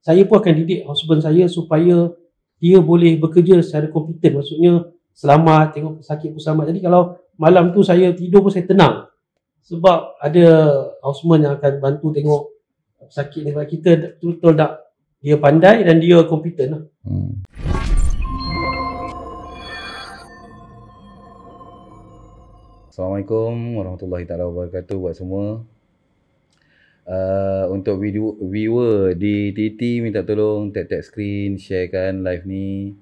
saya pun akan didik husband saya supaya dia boleh bekerja secara kompeten. Maksudnya selamat, tengok pesakit pun selamat. Jadi kalau malam tu saya tidur pun saya tenang. Sebab ada houseman yang akan bantu tengok pesakit ni. Kita betul-betul tak, dia pandai dan dia kompeten lah. Assalamualaikum warahmatullahi taala wabarakatuh buat semua. Untuk viewer di TT, minta tolong tap skrin, sharekan live ni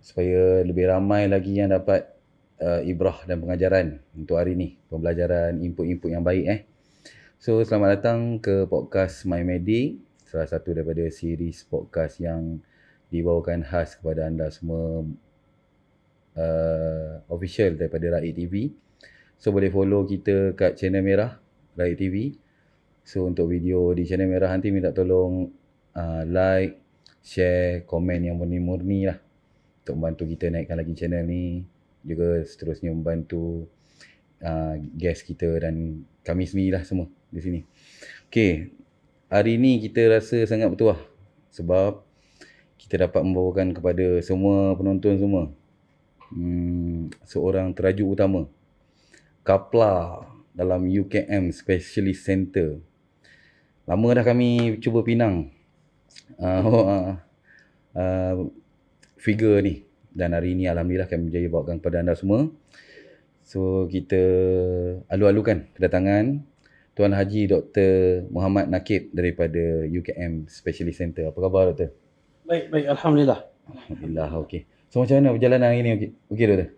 supaya lebih ramai lagi yang dapat ibrah dan pengajaran untuk hari ni, pembelajaran, input-input yang baik. So selamat datang ke podcast My Medic, salah satu daripada series podcast yang dibawakan khas kepada anda semua, official daripada Rakyat TV. So boleh follow kita kat channel merah Rakyat TV. So untuk video di channel merah nanti minta tolong like, share, komen yang murni-murni lah untuk membantu kita naikkan lagi channel ni, juga seterusnya membantu guest kita dan kami sendiri lah semua di sini. Okay, hari ni kita rasa sangat bertuah sebab kita dapat membawakan kepada semua penonton semua seorang terajuk utama, Kapla dalam UKM Specialist Center. Lama dah kami cuba pinang figure ni, dan hari ni alhamdulillah kami berjaya bawakan kepada anda semua. So kita alu-alukan kedatangan Tuan Haji Dr. Muhammad Nakib daripada UKM Specialist Center. Apa khabar Doktor? Baik, alhamdulillah. Alhamdulillah, okey. So macam mana perjalanan hari ni? Okey Doktor?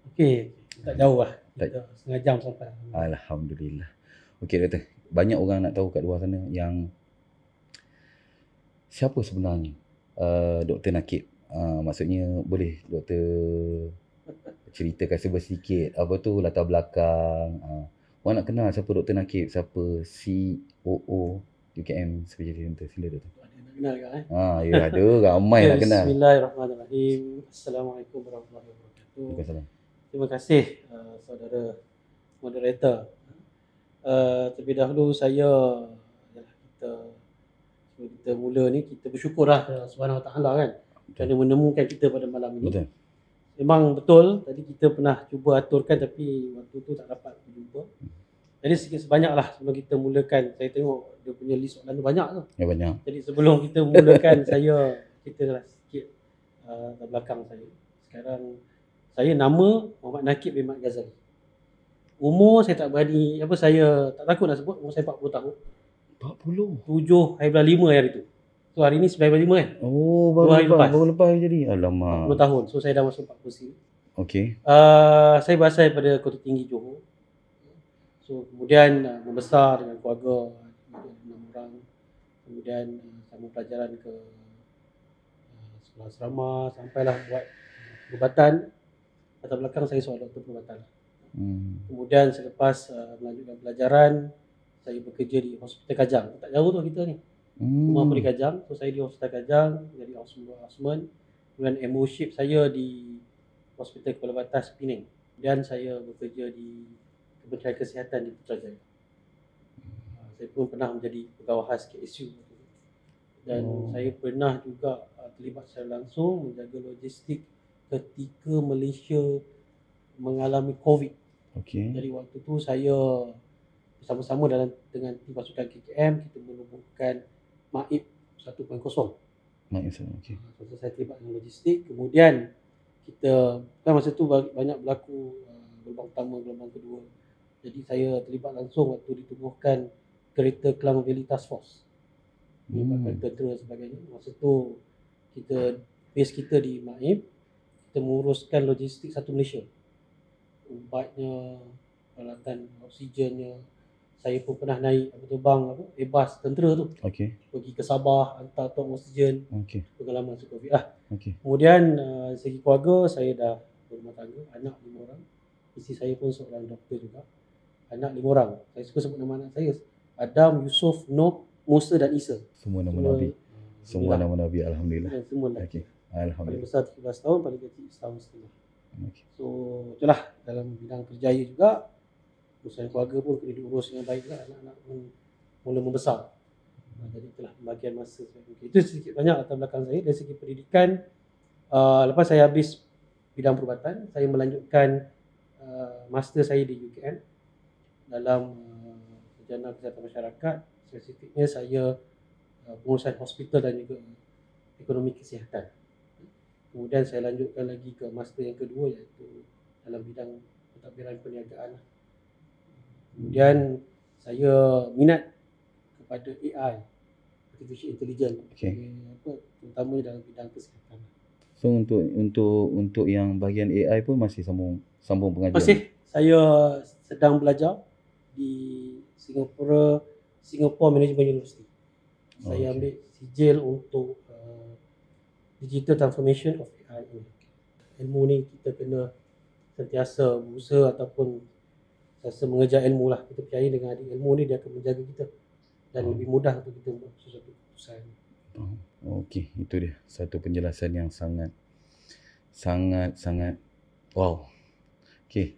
Okey, tak jauh lah. Kita setengah jam sampai. Alhamdulillah. Okey Doktor, banyak orang nak tahu kat luar sana yang siapa sebenarnya Dr. Nakib. Maksudnya boleh Doktor ceritakan sedikit apa tu latar belakang. Orang nak kenal siapa Dr. Nakib, siapa COO UKM Specialist Center. Sila Doktor. Ada nak kenal ke? Ya ada, ramai nak kenal. Bismillahirrahmanirrahim. Assalamualaikum warahmatullahi wabarakatuh. Waalaikumsalam. Terima kasih saudara moderator. Terlebih dahulu kita mula ni, kita bersyukurlah kepada Subhanahu Wa Taala kan, kerana menemukan kita pada malam ini. Betul. Memang betul tadi kita pernah cuba aturkan tapi waktu tu tak dapat berjumpa. Jadi sikit sebanyaklah sebelum kita mulakan, saya tengok dia punya list soalan tu banyak tu. Ya banyak. Jadi sebelum kita mulakan kita sikit latar belakang saya. Sekarang saya nama Muhammad Nakib bin Mat Ghazali. Umur saya tak berani, saya tak takut nak sebut, umur saya 40 tahun. 40? 7/5 hari tu. So hari ni 9/5 kan? Oh, baru lepas jadi. Alamak. 40 tahun. So saya dah masuk 40 sini. Okey. Saya berasal daripada Kota Tinggi, Johor. So kemudian membesar dengan keluarga 6 orang. Kemudian sambung pelajaran ke sekolah asrama, sampailah buat perubatan. Latar belakang saya seorang doktor perubatan. Kemudian selepas melanjutkan pelajaran, saya bekerja di Hospital Kajang. Tak jauh tu kita ni. Rumah pun di Kajang. So saya di Hospital Kajang jadi houseman. Kemudian MO-ship saya di Hospital Kuala Batas, Penang. Dan saya bekerja di Kementerian Kesihatan di Putrajaya. Saya pun pernah menjadi pegawai khas KSU. Dan saya pernah juga terlibat secara langsung menjaga logistik ketika Malaysia mengalami COVID. Okey. Jadi waktu tu saya bersama-sama dengan tim pasukan KKM, kita menubuhkan MAIB 1.0. MAIB 1.0, okey. So saya terlibat dengan logistik. Kemudian kita kan masa tu banyak berlaku gelombang pertama, gelombang kedua. Jadi saya terlibat langsung waktu ditubuhkan Kereta Klang Valley Task Force. Melibatkan tentera dan sebagainya. Masa tu base kita di MAIB, kita menguruskan logistik satu Malaysia. Ubatnya, peralatan oksigennya. Saya pun pernah naik terbang Airbus tentera tu. Okey. Pergi ke Sabah, hantar tong oksigen. Okey. Pengalaman masa COVID lah. Okey. Kemudian segi keluarga, saya dah berumah tangga, anak 5 orang. Isteri saya pun seorang doktor juga. Anak 5 orang. Saya suka sebut nama anak saya, Adam, Yusuf, Noh, Musa dan Isa. Semua nama Nabi. Semua nama Nabi, alhamdulillah. Semua lelaki. Okey. Alhamdulillah. Paling besar 13 tahun, paling kecil setahun setengah. Okay. So itulah dalam bidang kerjaya juga, urusan keluarga pun kena diurus dengan baik lah. Anak-anak pun mula membesar. Jadi itulah pembagian masa saya. Itu sedikit banyak latar belakang saya. Dari segi pendidikan, lepas saya habis bidang perubatan, saya melanjutkan master saya di UKM dalam sarjana kesihatan masyarakat. Spesifiknya saya pengurusan hospital dan juga ekonomi kesihatan. Kemudian saya lanjutkan lagi ke master yang kedua, iaitu dalam bidang pentadbiran perniagaan. Kemudian saya minat kepada AI, artificial intelligence, terutama dalam bidang kesihatan. So untuk yang bahagian AI pun masih sambung pengajian? Masih. Saya sedang belajar di Singapore Management University. Saya ambil sijil untuk digital transformation of AI. Ilmu ni kita kena sentiasa berusaha ataupun sentiasa mengejar ilmu lah. Kita percaya dengan ilmu ni dia akan menjaga kita dan lebih mudah untuk kita buat sesuatu keputusan. Okey, itu dia satu penjelasan yang sangat wow. Okey.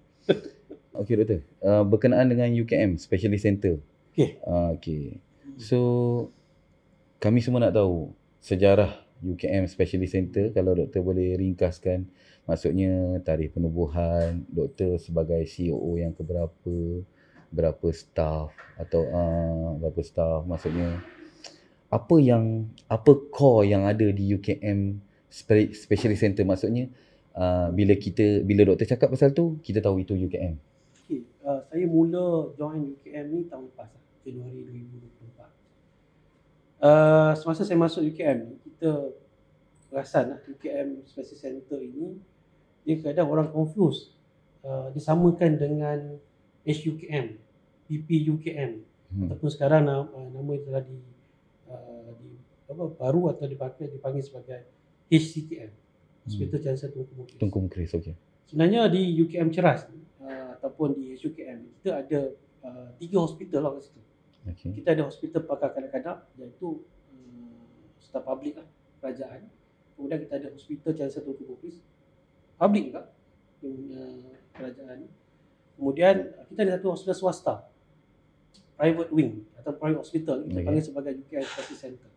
Okey doktor, berkenaan dengan UKM Specialist Center. Okey. So kami semua nak tahu sejarah UKM Specialist Center. Kalau doktor boleh ringkaskan, maksudnya tarikh penubuhan, doktor sebagai COO yang keberapa, berapa staff atau berapa staff, maksudnya apa core yang ada di UKM Specialist Center, maksudnya bila doktor cakap pasal tu, kita tahu itu UKM. Saya mula join UKM ni tahun lepas, Januari 2024. Semasa saya masuk UKM ni, kita perasan UKM Specialist Center ini dia kadang orang confuse, disamakan dengan HUKM, PPUKM, ataupun sekarang nama telah baru atau dipanggil sebagai HCTM, Hospital Cancer Tunku Mukris. Okey. Sebenarnya di UKM Ceras ataupun di HUKM kita ada 3 hospital lah kat situ. Kita ada hospital pakar kanak-kanak, iaitu staf public lah, kerajaan. Kemudian kita ada hospital Cancer Tunku Mukris, public juga, kerajaan. Kemudian kita ada satu hospital swasta, private wing atau private hospital, kita panggil sebagai UKM Specialist Center.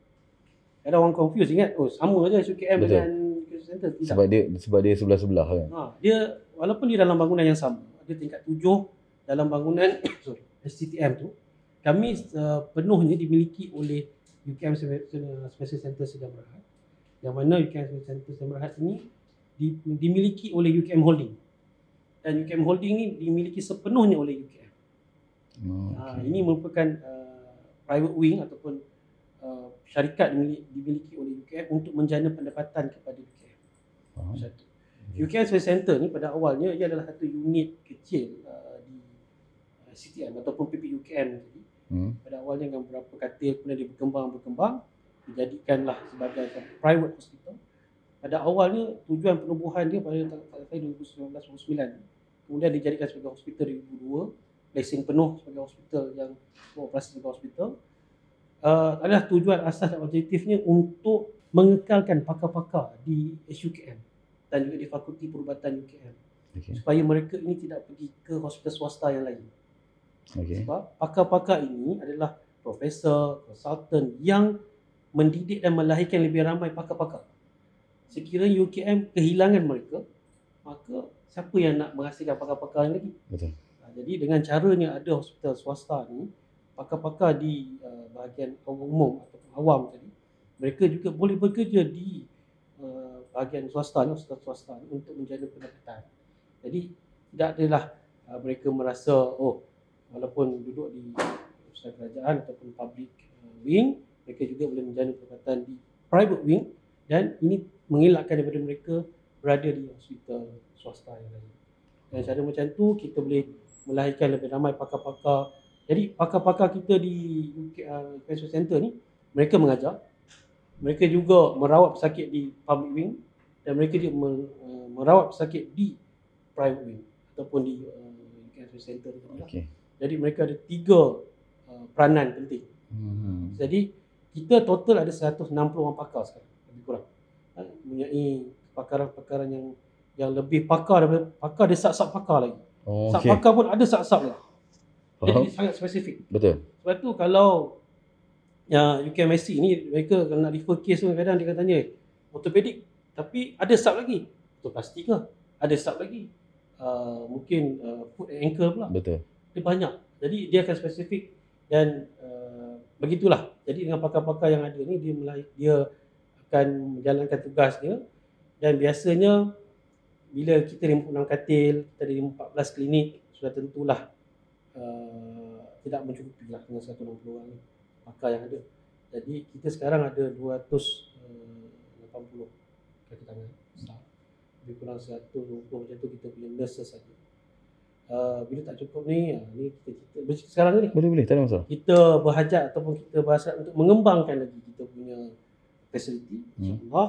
Ada orang confuse, ingat sama aja UKM dengan Specialist Center. Tidak. Sebab dia sebelah-sebelah kan. Dia walaupun dia dalam bangunan yang sama, dia tingkat 7 dalam bangunan SCTM tu, kami penuhnya dimiliki oleh UKM Specialist Center Sdn Bhd, yang mana UKM Specialist Center Sdn Bhd ini dimiliki oleh UKM Holding, dan UKM Holding ini dimiliki sepenuhnya oleh UKM. Ini merupakan private wing ataupun syarikat dimiliki oleh UKM untuk menjana pendapatan kepada UKM. Satu. UKM Specialist Center ni pada awalnya ia adalah satu unit kecil di CTM ataupun PPUKM tadi. Pada awalnya dengan beberapa katil, kemudian dia berkembang, dijadikanlah sebagai private hospital. Pada awalnya tujuan penubuhan dia pada tahun 2019-2009, kemudian dijadikan sebagai hospital 2002, lesen penuh sebagai hospital yang beroperasi sebagai hospital. Adalah tujuan asas dan objektifnya untuk mengekalkan pakar-pakar di HUKM dan juga di Fakulti Perubatan UKM, supaya mereka ini tidak pergi ke hospital swasta yang lain. Sebab pakar-pakar ini adalah profesor, konsultan yang mendidik dan melahirkan lebih ramai pakar-pakar. Sekiranya UKM kehilangan mereka, maka siapa yang nak menghasilkan pakar-pakar yang lagi? Betul. Jadi dengan caranya ada hospital swasta ni, pakar-pakar di bahagian umum atau awam tadi, mereka juga boleh bekerja di bahagian swasta ni, hospital swasta ni, untuk menjana pendapatan. Jadi tidak adalah mereka merasa walaupun duduk di hospital kerajaan ataupun public wing, mereka juga boleh menjana pendapatan di private wing, dan ini mengelakkan daripada mereka berada di hospital swasta yang lain. Dengan cara macam tu kita boleh melahirkan lebih ramai pakar-pakar. Jadi pakar-pakar kita di Cancer Center ni, mereka mengajar, mereka juga merawat pesakit di public wing, dan mereka juga merawat pesakit di private wing ataupun di Cancer Center. Jadi mereka ada 3 peranan penting. Jadi kita total ada 160 orang pakar sekarang, lebih kurang. Mempunyai pakaran-pakaran yang lebih pakar daripada pakar, dia sub-sub pakar lagi. Sub pakar pun ada sub-sub lah. Jadi sangat spesifik. Betul. Sebab tu kalau Yang UKMSC ni mereka kalau nak refer case tu kadang dia akan tanya ortopedik, tapi ada sub lagi ortoplastik ke, ada sub lagi mungkin foot and ankle pula. Betul. Dia banyak. Jadi dia akan spesifik dan begitulah. Jadi dengan pakar-pakar yang ada ni dia akan menjalankan tugas dia, dan biasanya bila kita 56 katil, kita ada 14 klinik, sudah tentulah tidak mencukupi lah dengan 160 orang ni pakar yang ada. Jadi kita sekarang ada 280 kaki tangan staff. Lebih kurang 120 macam tu kita punya nurses saja. Bila tak cukup ni, ni kita bercerita sekarang ni. Boleh, tak ada masalah. Kita berhajat ataupun kita berhasrat untuk mengembangkan lagi kita punya fasiliti. InsyaAllah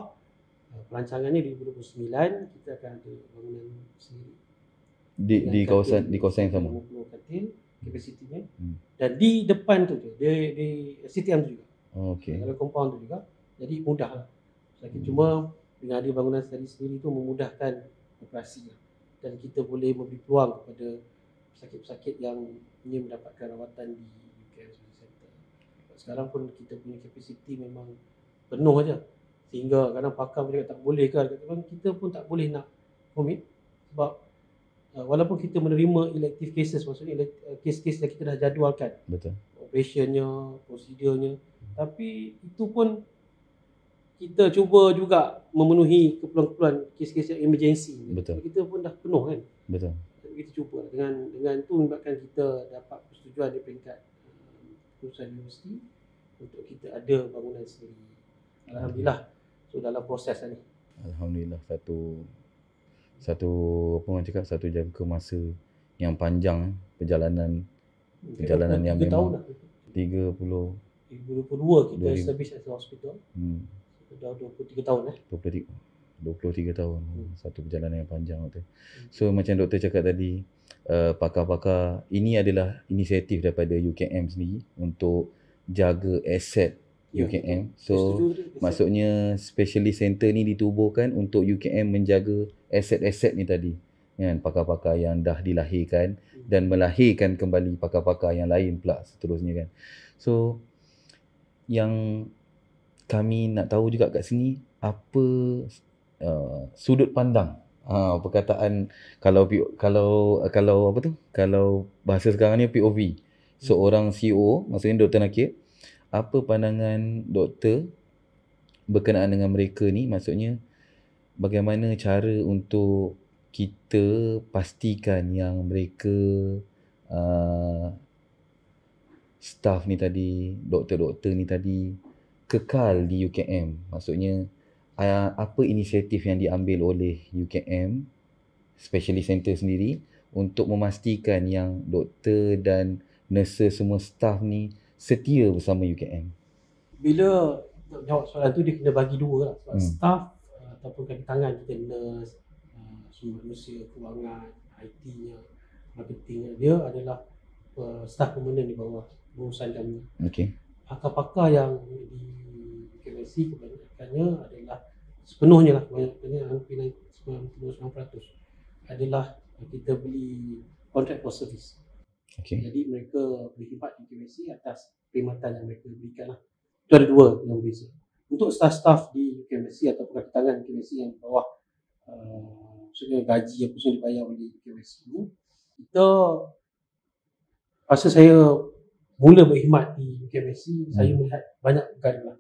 perancangannya 2029 kita akan ada bangunan sendiri. Di kawasan yang sama. 50 katil kapasitinya. Dan di depan tu je, di STM tu juga. Okey. Dalam compound tu juga. Jadi mudah lah. Cuma dengan ada bangunan sendiri tu memudahkan operasi lah. Dan kita boleh memberi peluang kepada pesakit-pesakit yang ingin mendapatkan rawatan di UKM Center. Sekarang pun kita punya kapasiti memang penuh aja. Sehingga kadang pakar mereka tak boleh kan, kita pun tak boleh nak commit sebab walaupun kita menerima elective cases, maksudnya kes-kes yang kita dah jadualkan. Betul. Operationnya, prosedurnya, tapi itu pun kita cuba juga memenuhi keperluan-keperluan kes-kes yang emergency. Betul. Kita pun dah penuh kan. Betul. Kita cuba dengan tu menyebabkan kita dapat persetujuan di peringkat keputusan universiti untuk kita ada bangunan sendiri. Alhamdulillah. So dalam proses ni. Alhamdulillah, satu apa orang cakap, satu jangka masa yang panjang perjalanan yang memang 2022 kita establish as a hospital. Dah 23 tahun 23 tahun. Satu perjalanan yang panjang tu. So macam doktor cakap tadi, pakar-pakar ini adalah inisiatif daripada UKM sendiri untuk jaga aset UKM. So maksudnya specialist center ni ditubuhkan untuk UKM menjaga aset-aset ni tadi. Kan, pakar-pakar yang dah dilahirkan dan melahirkan kembali pakar-pakar yang lain pula seterusnya kan. So yang kami nak tahu juga kat sini, apa sudut pandang perkataan kalau apa tu, kalau bahasa sekarang ni POV, seorang CEO, maksudnya Dr. Nakir, apa pandangan doktor berkenaan dengan mereka ni? Maksudnya bagaimana cara untuk kita pastikan yang mereka staff ni tadi, doktor-doktor ni tadi kekal di UKM. Maksudnya apa inisiatif yang diambil oleh UKM Specialist Center sendiri untuk memastikan yang doktor dan nurses semua staff ni setia bersama UKM? Bila jawab soalan tu, dia kena bagi dua lah. Sebab staff ataupun kaki tangan kita, nurse, sumber manusia, kewangan, IT-nya, marketingnya, dia adalah staff permanent di bawah urusan kami. Okey. Pakar-pakar yang di UKMSC kebanyakannya adalah sepenuhnya lah, hampir 99% adalah kita beli contract for service. Okay. Jadi mereka berkhidmat di UKMSC atas perkhidmatan yang mereka berikan lah. Itu ada dua yang berbeza. Untuk staff-staff di UKMSC atau kaki tangan UKMSC yang di bawah maksudnya gaji yang khusus dibayar oleh UKMSC ini, kita masa saya mula berkhidmat di UKMSC, saya melihat banyak perkara lah.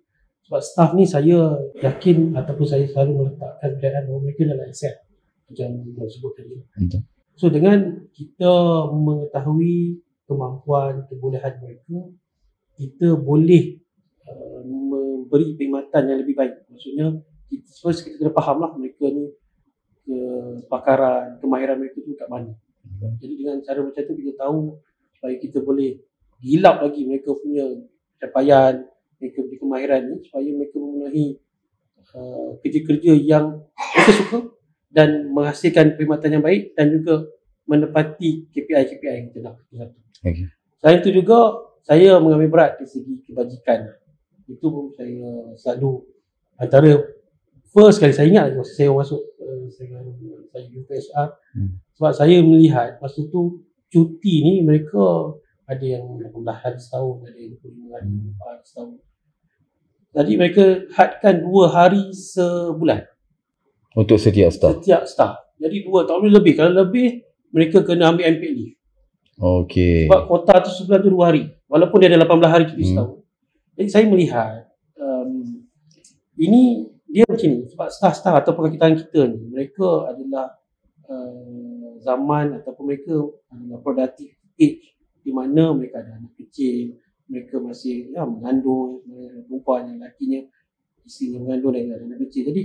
Sebab staff ni saya yakin ataupun saya selalu meletakkan percayaan bahawa mereka adalah aset macam yang sebut tadi. So dengan kita mengetahui kemampuan, kebolehan mereka, kita boleh memberi perkhidmatan yang lebih baik. Maksudnya kita kena faham lah mereka ni kepakaran, kemahiran mereka tu kat mana. Jadi dengan cara macam tu kita tahu supaya kita boleh gilap lagi mereka punya capaian, mereka punya kemahiran ni, supaya mereka memenuhi kerja-kerja yang mereka suka dan menghasilkan perkhidmatan yang baik dan juga menepati KPI-KPI yang kita nak. Okay. Selain itu juga saya mengambil berat dari segi kebajikan. Itu pun saya selalu antara first kali saya ingat masa saya masuk saya UPSR, sebab saya melihat masa tu cuti ni mereka ada yang 18 hari setahun, ada yang 25 hari setahun. Jadi mereka hadkan 2 hari sebulan Untuk setiap staff. setiap staff. Jadi 2 tak boleh lebih. Kalau lebih mereka kena ambil unpaid leave. Okey. Sebab kuota tu sebulan tu 2 hari. Walaupun dia ada 18 hari cuti setahun. Jadi saya melihat ini dia macam ni. Sebab staff-staff atau perkakitan kita ni, mereka adalah zaman ataupun mereka adalah productive age di mana mereka ada anak kecil, mereka masih mengandung, perempuan yang lakinya isterinya mengandung dan ada anak kecil. Jadi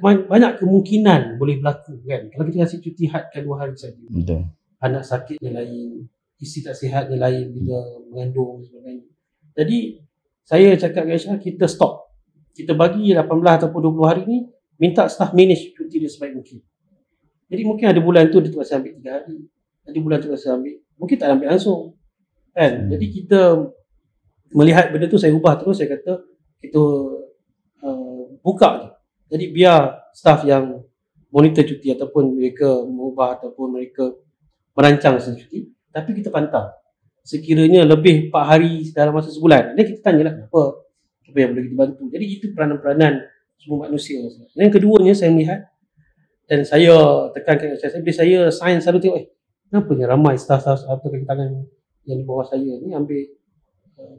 banyak kemungkinan boleh berlaku kan. Kalau kita kasih cuti hadkan 2 hari saja. Betul. Anak sakitnya lain, isteri tak sihatnya lain bila mengandung dan sebagainya. Jadi saya cakap dengan Aisyah, kita stop. Kita bagi 18 ataupun 20 hari ni, minta staff manage cuti dia sebaik mungkin. Jadi mungkin ada bulan tu dia terpaksa ambil 3 hari. Ada bulan tu terpaksa ambil, mungkin tak ambil langsung. Kan? Jadi kita melihat benda tu, saya ubah terus, saya kata kita buka je. Jadi biar staff yang monitor cuti ataupun mereka mengubah ataupun mereka merancang cuti, tapi kita pantau. Sekiranya lebih 4 hari dalam masa sebulan, dan kita tanyalah apa yang boleh kita bantu. Jadi itu peranan-peranan semua manusia. Yang keduanya saya melihat dan saya tekankan bila saya sign selalu tengok kenapa ni ramai staff-staff atau kaki tangan yang di bawah saya ni ambil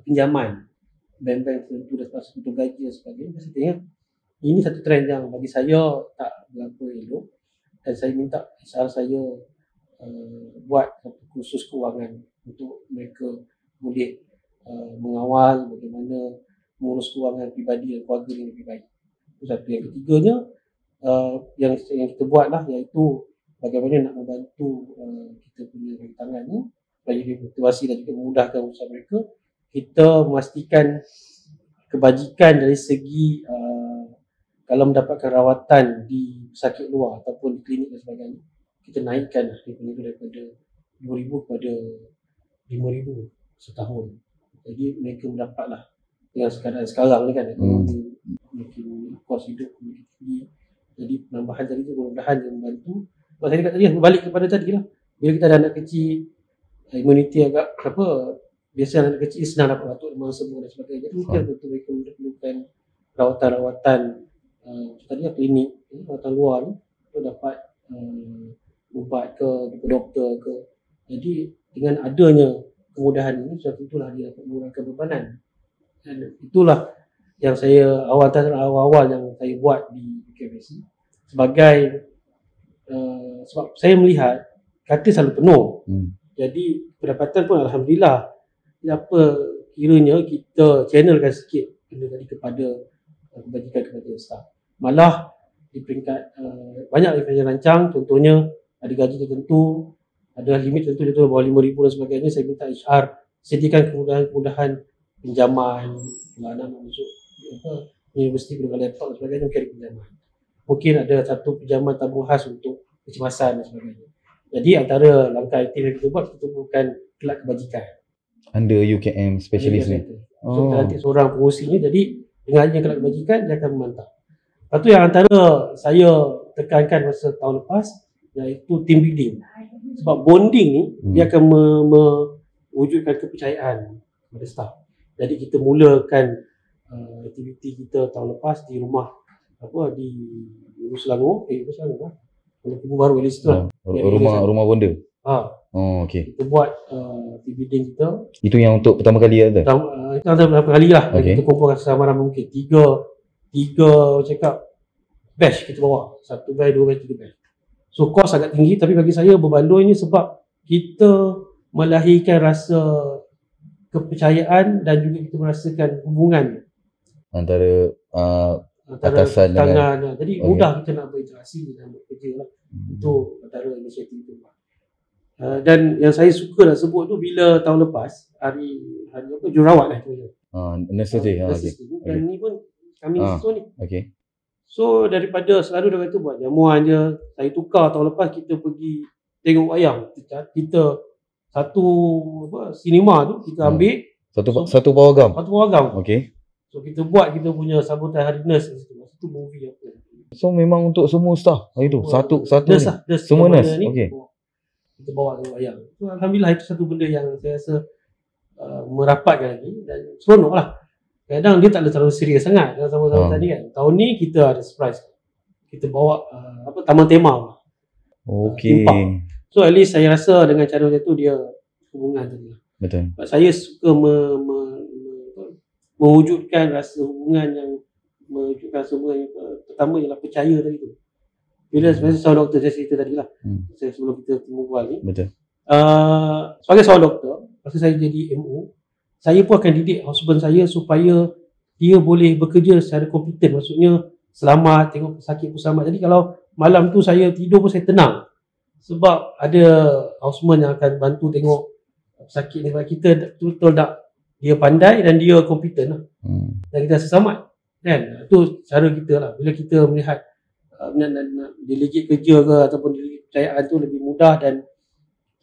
pinjaman bank-bank tertentu dan untuk gaji dan sebagainya. Saya tengok ini satu trend yang bagi saya tak berapa elok, dan saya minta HR saya buat satu kursus kewangan untuk mereka boleh mengawal bagaimana mengurus kewangan pribadi dan keluarga yang lebih baik. Itu satu. Yang ketiganya yang kita buat lah, iaitu bagaimana nak membantu kita punya kaki tangan ni supaya dia motivasi dan juga memudahkan usaha mereka. Kita memastikan kebajikan dari segi kalau mendapatkan rawatan di sakit luar ataupun di klinik dan sebagainya, kita naikkan daripada 2,000 kepada 5,000 setahun. Jadi mereka mendapatlah dengan keadaan sekarang ni kan, mungkin kos hidup lebih tinggi. Jadi penambahan tadi tu mudah-mudahan dia membantu. Sebab saya kata tadi, balik kepada tadi lah, bila kita ada anak kecil, imuniti agak biasa anak kecil senang dapat batuk demam semua dan sebagainya. Mungkin betul mereka memerlukan rawatan-rawatan tadinya klinik, rawatan luar ni untuk dapat ubat ke doktor ke. Jadi dengan adanya kemudahan ini, suatu itulah dia dapat mengurangkan bebanan. Dan itulah yang saya awal-awal yang saya buat di KFC sebagai sebab saya melihat katil selalu penuh. Jadi pendapatan pun alhamdulillah. Apa kiranya kita channelkan sikit benda tadi kepada kebajikan kepada staff. Malah di peringkat banyak yang rancang, contohnya ada gaji tertentu, ada limit tertentu, contohnya bawah 5,000 dan sebagainya. Saya minta HR sediakan kemudahan-kemudahan pinjaman. Kalau anak nak masuk universiti dengan laptop dan sebagainya, mungkin ada pinjaman. Mungkin ada satu pinjaman tabung khas untuk kecemasan dan sebagainya. Jadi antara langkah aktif yang kita buat, kita tumpukan kelab kebajikan under UKM specialist ni. So kita nanti seorang pengurusinya, jadi dengan adanya kelab kebajikan dia akan memantau. Lepas tu yang antara saya tekankan masa tahun lepas, iaitu team building. Sebab bonding ni dia akan mewujudkan kepercayaan kepada staff. Jadi kita mulakan aktiviti kita tahun lepas di rumah di Selangor, Selangor Kubu Baru di situ lah. Rumah bonda. Okey. Kita buat team building kita. Itu yang untuk pertama kali tu? Itu yang pertama kali lah. Kita kumpulkan seramai mungkin. Tiga cakap batch kita bawa. 1 batch, 2 batch, 3 batch. So kos agak tinggi, tapi bagi saya berbandul ini sebab kita melahirkan rasa kepercayaan dan juga kita merasakan hubungan antara atasan dengan. Jadi mudah kita nak berinteraksi dan bekerja lah. Itu antara inisiatif itu. Dan yang saya suka nak sebut tu, bila tahun lepas hari jururawat lah nurse day. Dan ni pun kami susun ni. Okay. So daripada selalu dia kata buat jamuan je, saya tukar tahun lepas kita pergi tengok wayang. Kita satu sinema tu kita ambil satu pawagam. Okay. So kita buat kita punya sambutan hari nurse situ. Itu movie apa. So memang untuk semua staff hari tu. Satu nurse ni. Semua nurse. Okey. Kita bawa tengok wayang. So alhamdulillah itu satu benda yang saya rasa merapatkan lagi dan seronok lah. kadang dia tak ada terlalu serius sangat dalam sama-sama tadi kan. Tahun ni kita ada surprise. Kita bawa taman tema. Okey. So at least saya rasa dengan cara macam tu dia hubungan tadi. Betul. Saya suka mewujudkan rasa hubungan yang mewujudkan semua yang pertama ialah percaya tadi tu. Bila sebenarnya seorang doktor saya cerita tadi lah. Sebelum kita berbual ni. Betul. Sebagai seorang doktor, masa saya jadi MO, saya pun akan didik husband saya supaya dia boleh bekerja secara kompeten. Maksudnya selamat, tengok pesakit pun selamat. Jadi kalau malam tu saya tidur pun saya tenang. Sebab ada houseman yang akan bantu tengok pesakit ni. Kita betul-betul tak, dia pandai dan dia kompeten lah. Dan kita rasa selamat. Kan? Itu cara kita lah. Bila kita melihat nak delegate kerja ke ataupun delegate kepercayaan tu lebih mudah dan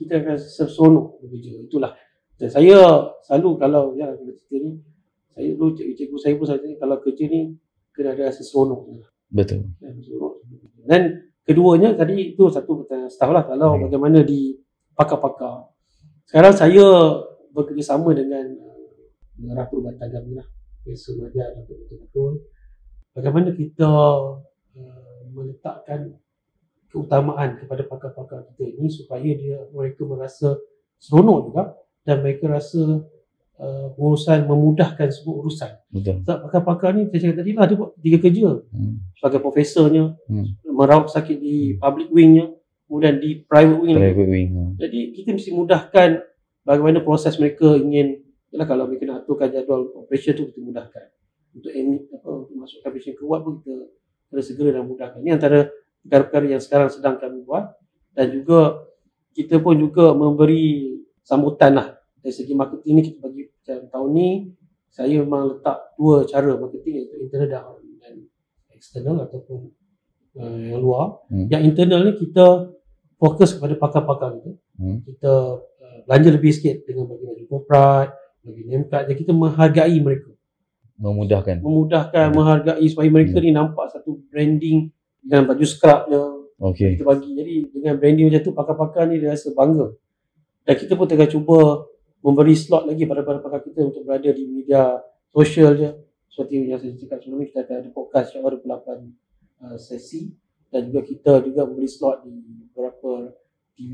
kita akan seronok bekerja. Itulah. Dan saya selalu kalau cerita ni, saya dulu cikgu saya pun selalu kalau kerja ni kena ada rasa seronok. Betul. Dan keduanya tadi itu satu pertanyaan staff lah, kalau bagaimana di pakar-pakar. Sekarang saya bekerjasama dengan Merah Perubatan kami lah. Profesor Madia untuk betul-betul bagaimana kita meletakkan keutamaan kepada pakar-pakar kita ini supaya mereka merasa seronok juga dan mereka rasa urusan memudahkan semua urusan. Betul. Sebab pakar-pakar ni saya cakap tadi lah, dia buat 3 kerja. Sebagai profesornya, merawat sakit di public wingnya, kemudian di private wing. Jadi kita mesti mudahkan bagaimana proses mereka ingin. Kalau mereka nak aturkan jadual operation tu kita mudahkan. Untuk masukkan patient keluar pun kita kena segera dan mudahkan. Ini antara perkara-perkara yang sekarang sedang kami buat. Dan juga kita pun juga memberi sambutan lah. Dari segi marketing ni kita bagi tahun ni saya memang letak 2 cara marketing, iaitu internal dan eksternal ataupun yang luar. Yang internal ni kita fokus kepada pakar-pakar kita. Kita belanja lebih sikit dengan bagi baju corporate, bagi name card. Jadi kita menghargai mereka. Memudahkan, menghargai supaya mereka ni nampak satu branding dengan baju scrubnya. Kita bagi. Jadi dengan branding macam tu, pakar-pakar ni dia rasa bangga. Dan kita pun tengah cuba memberi slot lagi pada pakar kita untuk berada di media sosial je. Seperti yang saya cakap sebelum ni, kita akan ada podcast setiap 28 sesi. Dan juga kita juga memberi slot di beberapa TV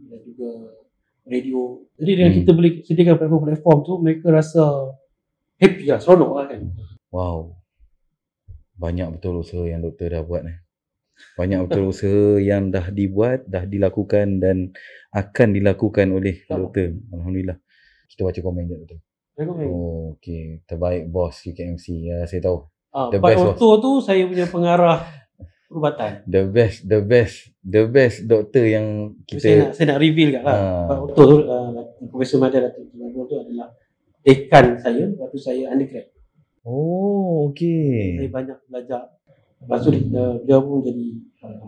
dan juga radio. Jadi dengan kita boleh sediakan platform-platform tu, mereka rasa happy lah, seronok lah kan. Wow. Banyak betul usaha yang doktor dah buat ni. Banyak betul usaha yang dah dibuat, dah dilakukan dan akan dilakukan oleh doktor. Alhamdulillah. Kita baca komen je doktor. Oh, okey. Terbaik bos UKMC. Ya, saya tahu. The best Otto tu saya punya pengarah perubatan. The best doktor yang kita saya nak reveal kat lah. Pak Otto tu, Profesor Madia Datuk tu adalah dekan saya waktu saya undergrad. Oh, okey. Saya banyak belajar. Lepas tu dia pun jadi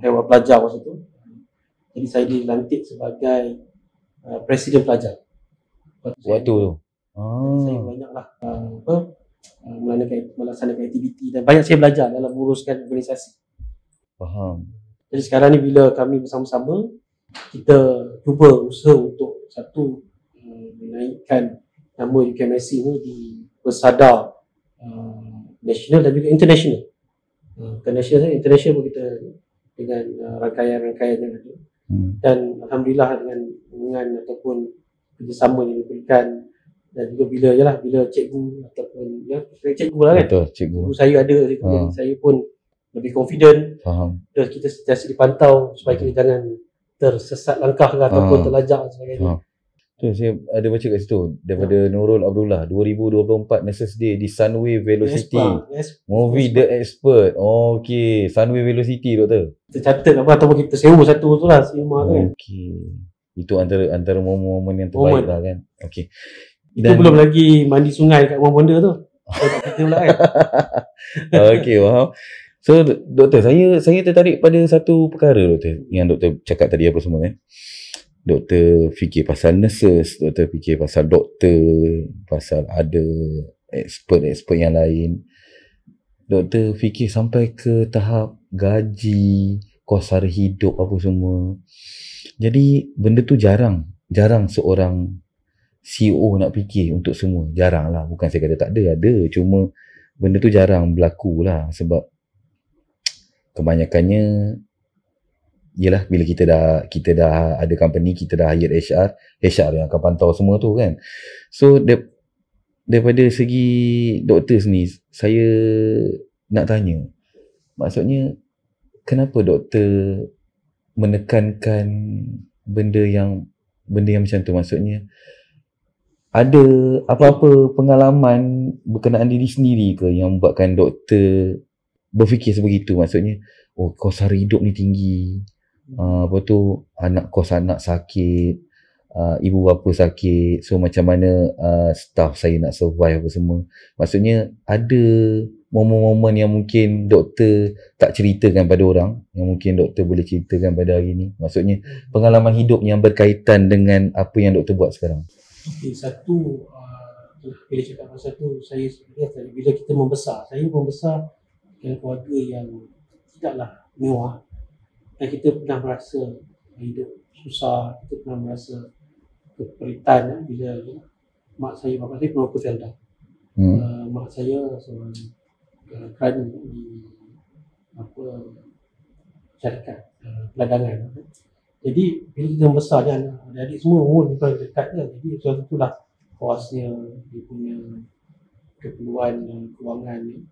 hewan pelajar masa tu. Jadi saya dilantik sebagai presiden pelajar. Waktu tu. Saya banyaklah melaksanakan aktiviti dan banyak saya belajar dalam menguruskan organisasi. Faham. Jadi sekarang ni bila kami bersama-sama, kita cuba usaha untuk satu menaikkan nama UKMSC ni di bersadar nasional dan juga international. International pun kita dengan rangkaian-rangkaian yang ada. Dan alhamdulillah dengan ataupun kerjasama yang diberikan dan juga bila cikgu ataupun cikgu lah kan. Betul, cikgu saya ada situ, saya pun lebih confident. Faham. Terus kita sentiasa dipantau supaya kita jangan tersesat langkah ke ataupun terlajak dan sebagainya. Tu saya ada baca kat situ daripada Nurul Abdullah 2024 Nurses Day di Sunway Velocity. Movie The Expert. Okey, Sunway Velocity doktor. Kita catat apa ataupun kita sewa satu tu lah cinema tu kan. Okey. Itu antara momen-momen yang terbaik lah kan. Okey. Itu belum lagi mandi sungai kat rumah bonda tu. Kita pula kan. Okey, faham. So doktor, saya tertarik pada satu perkara doktor yang doktor cakap tadi apa semua kan. Doktor fikir pasal nurses, doktor fikir pasal doktor, pasal ada expert yang lain. Doktor fikir sampai ke tahap gaji, kos sara hidup apa semua. Jadi benda tu jarang seorang CEO nak fikir untuk semua. Jarang lah. Bukan saya kata tak ada. Ada. Cuma benda tu jarang berlaku lah. Sebab kebanyakannya yelah bila kita dah ada company, kita dah hire HR yang akan pantau semua tu kan. So daripada segi doktor sendiri, saya nak tanya, maksudnya kenapa doktor menekankan benda yang macam tu? Maksudnya ada apa-apa pengalaman berkenaan diri sendiri ke yang membuatkan doktor berfikir sebegitu? Maksudnya, oh kos sara hidup ni tinggi, apa tu, kos anak sakit, ibu bapa sakit, so macam mana staff saya nak survive apa semua. Maksudnya ada momen-momen yang mungkin doktor tak ceritakan pada orang, yang mungkin doktor boleh ceritakan pada hari ni. Maksudnya pengalaman hidup yang berkaitan dengan apa yang doktor buat sekarang. Okay, satu bila cakap pasal tu, saya sebenarnya bila kita membesar, saya membesar dengan keluarga yang tidaklah mewah, dan kita pernah merasa hidup susah, kita pernah merasa keperitan bila mak saya, bapa saya pernah Zelda. Mak saya seorang kerana di syarikat peladangan. Jadi bila kita membesar dan adik semua bukan dekat je. Jadi suatu itulah kosnya, dia punya keperluan kewangan ni.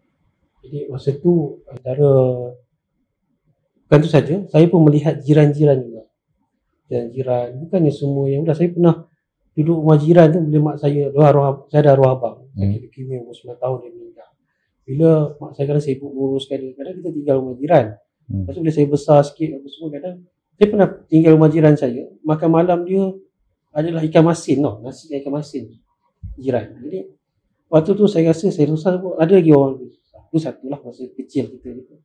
Jadi masa tu antara bukan tu saja, saya pun melihat jiran-jiran juga. Jiran bukannya semua yang dah, saya pernah duduk rumah jiran tu bila mak saya ada arwah abang. Sakit leukemia umur 9 tahun dia meninggal. Bila mak saya kadang sibuk nguruskan dia, kadang kita tinggal rumah jiran. Lepas tu bila saya besar sikit apa semua, kadang saya pernah tinggal rumah jiran saya, makan malam dia adalah ikan masin tau, nasi ikan masin jiran. Jadi waktu tu saya rasa saya susah, ada lagi orang tu, satulah masa kecil kita gitu.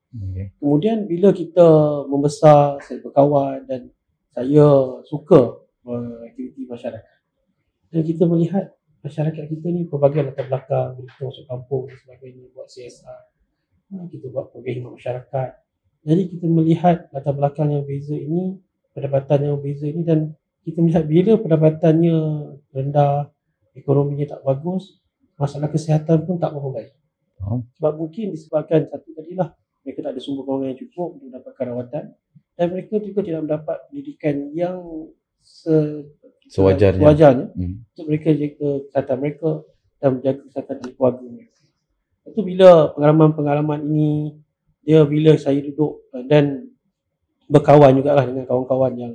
Kemudian bila kita membesar, saya berkawan dan saya suka aktiviti masyarakat. Dan kita melihat masyarakat kita ni pelbagai latar belakang, kita masuk kampung dan sebagainya, buat CSR, kita buat pelbagai khidmat masyarakat. Jadi kita melihat latar belakang yang beza ini, pendapatan yang beza ini, dan kita melihat bila pendapatannya rendah, ekonominya tak bagus, masalah kesihatan pun tak berapa baik. Sebab mungkin disebabkan satu tadilah mereka tak ada sumber kewangan yang cukup untuk mendapatkan rawatan, dan mereka juga tidak mendapat pendidikan yang sewajarnya untuk mereka jaga kesihatan mereka dan menjaga kesihatan keluarga mereka. Itu bila pengalaman-pengalaman ini, bila saya duduk dan berkawan jugalah dengan kawan-kawan yang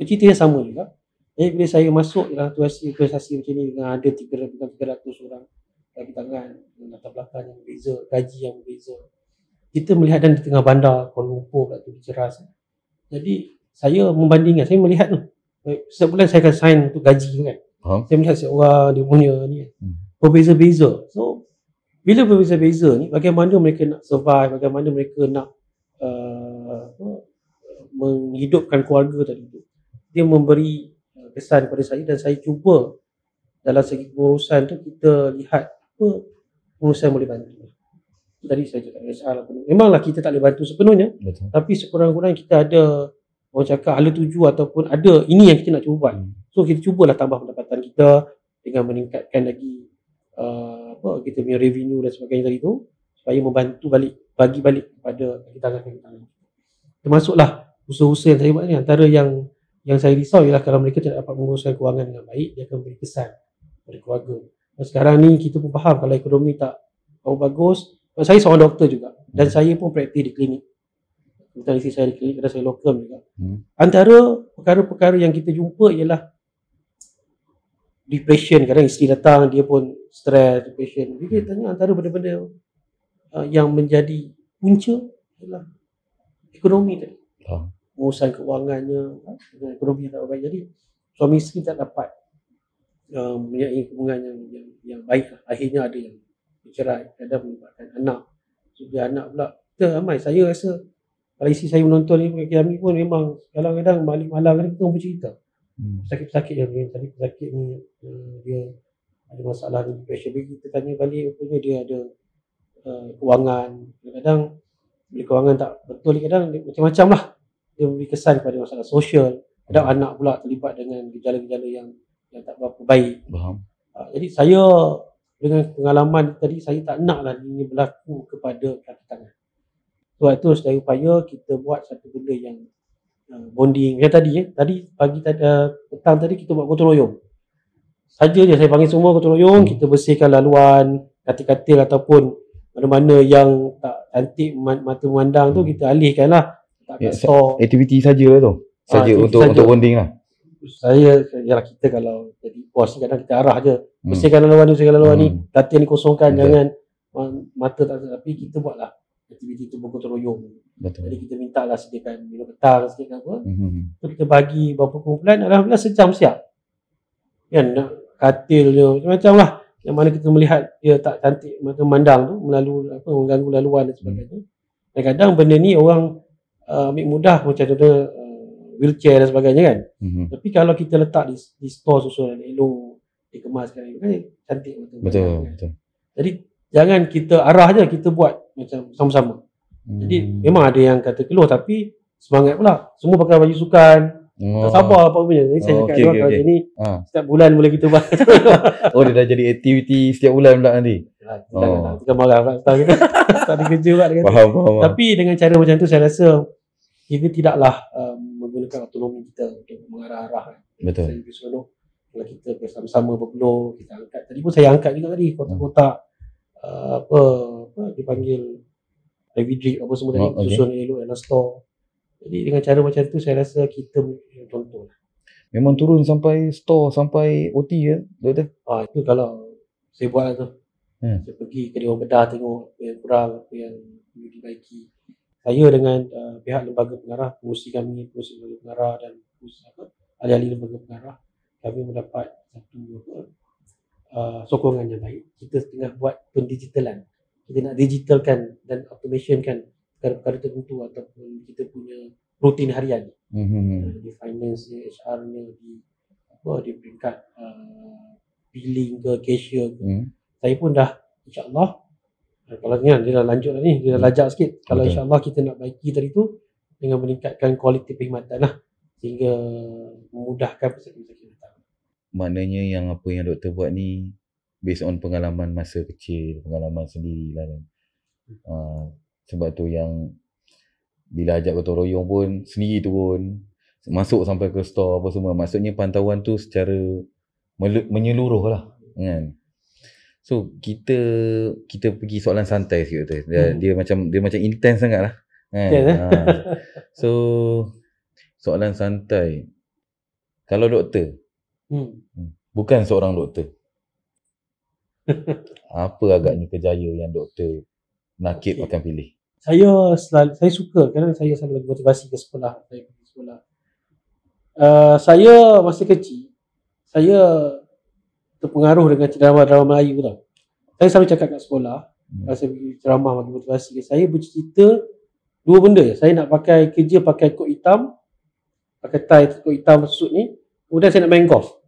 cerita yang sama juga. Jadi bila saya masuk dalam organisasi macam ni dengan ada 300 orang kaki tangan, dengan latar belakang yang berbeza, gaji yang berbeza, kita melihat, dan di tengah bandar Kuala Lumpur kat tu Ceras. Jadi saya membandingkan, saya melihat tu setiap bulan saya akan sign untuk gaji kan. Saya melihat setiap orang dia punya ni berbeza-beza. So bila berbeza-beza ni, bagaimana mereka nak survive, bagaimana mereka nak menghidupkan keluarga tadi tu. Dia memberi kesan kepada saya, dan saya cuba dalam segi pengurusan tu kita lihat apa pengurusan boleh bantu. Tadi saya cakap HR lah, memanglah kita tak boleh bantu sepenuhnya. Betul. Tapi sekurang-kurangnya kita ada, orang cakap ala tuju ataupun ada ini yang kita nak cuba buat. So kita cubalah tambah pendapatan kita dengan meningkatkan lagi kita punya revenue dan sebagainya tadi tu, supaya membantu bagi balik kepada kaki tangan. Termasuklah usaha-usaha yang saya buat ni, antara yang saya risau ialah kalau mereka tidak dapat menguruskan kewangan dengan baik, dia akan beri kesan pada keluarga. Dan sekarang ni kita pun faham kalau ekonomi tak bagus. Saya seorang doktor juga, dan saya pun praktis di klinik. Kebetulan isteri saya di klinik, kadang saya locum juga. Antara perkara-perkara yang kita jumpa ialah depression. Kadang isteri datang, dia pun stres, depression. Jadi kita tanya antara benda-benda yang menjadi punca ialah ekonomi tadi. Pengurusan kewangannya, ekonomi yang tak baik. Jadi suami isteri tak dapat mempunyai hubungan yang baik lah. Akhirnya ada yang bercerai, kadang menyebabkan anak. Sudah anak pula, kita ramai. Saya rasa kalau isteri saya menonton ni, kami pun memang kadang-kadang balik malam kita orang bercerita. Sakit-sakit yang sakit ni, dia ada masalah ni, depression. Kita tanya balik, rupanya dia ada kewangan. Kadang-kadang bila kewangan tak betul, kadang macam-macam lah. Dia memberi kesan kepada masalah sosial. Kadang anak pula terlibat dengan gejala-gejala yang yang tak berapa baik. Faham. Jadi saya dengan pengalaman tadi, saya tak naklah ini berlaku kepada kaki tangan. Sebab itu sedaya upaya kita buat satu benda yang bonding. Macam tadi pagi petang tadi kita buat gotong royong. Saja je saya panggil semua gotong royong, kita bersihkan laluan, katil-katil ataupun mana-mana yang tak cantik mata memandang tu kita alihkan lah. Tak kat store. Aktiviti sajalah tu. Saja untuk bonding lah. Yalah, kita kalau jadi bos kadang kita arah je. Bersihkan laluan ni, katil ni kosongkan, jangan mata tak, tapi kita buatlah aktiviti tu bergotong royong. Jadi kita minta lah sediakan minum petang, sediakan apa. So kita bagi beberapa kumpulan, alhamdulillah sejam siap. Kan nak katil dia macam-macam lah. Yang mana kita melihat dia tak cantik mata memandang tu, mengganggu laluan dan sebagainya. Kadang-kadang benda ni orang ambil mudah, macam contoh wheelchair dan sebagainya kan. Tapi kalau kita letak di store susun elok, dikemaskan kan cantik betul. Jadi jangan kita arah je, kita buat macam sama-sama. Jadi memang ada yang kata keluh, tapi semangat pula. Semua pakai baju sukan. Tak sabar apa punya. Jadi saya cakap kalau ni setiap bulan boleh kita buat. Dia dah jadi aktiviti setiap bulan pula nanti. Kita marah pula tak ada kerja pula. Faham. Tapi dengan cara macam tu saya rasa kita tidaklah menggunakan autonomi kita untuk mengarah-arah. Betul. Saya seronok kalau kita bersama-sama berpeluh, kita angkat. Tadi pun saya angkat juga tadi kotak-kotak apa dipanggil heavy drip apa semua tadi, susun elok dalam store. Jadi dengan cara macam tu saya rasa kita contoh. Memang turun sampai store, sampai OT ya, doktor? Itu kalau saya buat tu. Saya pergi ke Dewan Bedah tengok apa yang kurang, apa yang perlu dibaiki. Saya dengan pihak lembaga pengarah, pengurusi lembaga pengarah dan ahli-ahli lembaga pengarah, kami mendapat satu sokongan yang baik. Kita tengah buat pendigitalan. Kita nak digitalkan dan automationkan perkara-perkara tertentu ataupun kita punya rutin harian. Di finance-nya, HR-nya, di peringkat billing ke, cashier ke. Saya pun dah insyaAllah, kalau dia dah lanjut lah ni, dia dah lajak sikit. Kalau insyaAllah kita nak baiki tadi tu dengan meningkatkan kualiti perkhidmatan lah, sehingga memudahkan peserta-peserta datang. Maknanya yang apa yang doktor buat ni based on pengalaman masa kecil, pengalaman sendiri lah kan. Sebab tu yang bila ajak gotong royong pun sendiri turun, masuk sampai ke store apa semua. Maksudnya pantauan tu secara menyeluruh lah kan. So kita pergi soalan santai sikit tu. Dia macam intense sangat lah kan. So soalan santai. Kalau doktor bukan seorang doktor, apa agaknya kejaya yang doktor nakib akan pilih? Saya suka kerana saya selalu motivasi ke sekolah. Saya pergi sekolah. Saya masa kecil, saya terpengaruh dengan drama-drama Melayu tau. Saya selalu cakap kat sekolah, saya pergi ceramah bagi motivasi, saya bercita dua benda. Saya nak pakai kerja pakai kot hitam, pakai tie kot hitam suit ni. Kemudian saya nak main golf.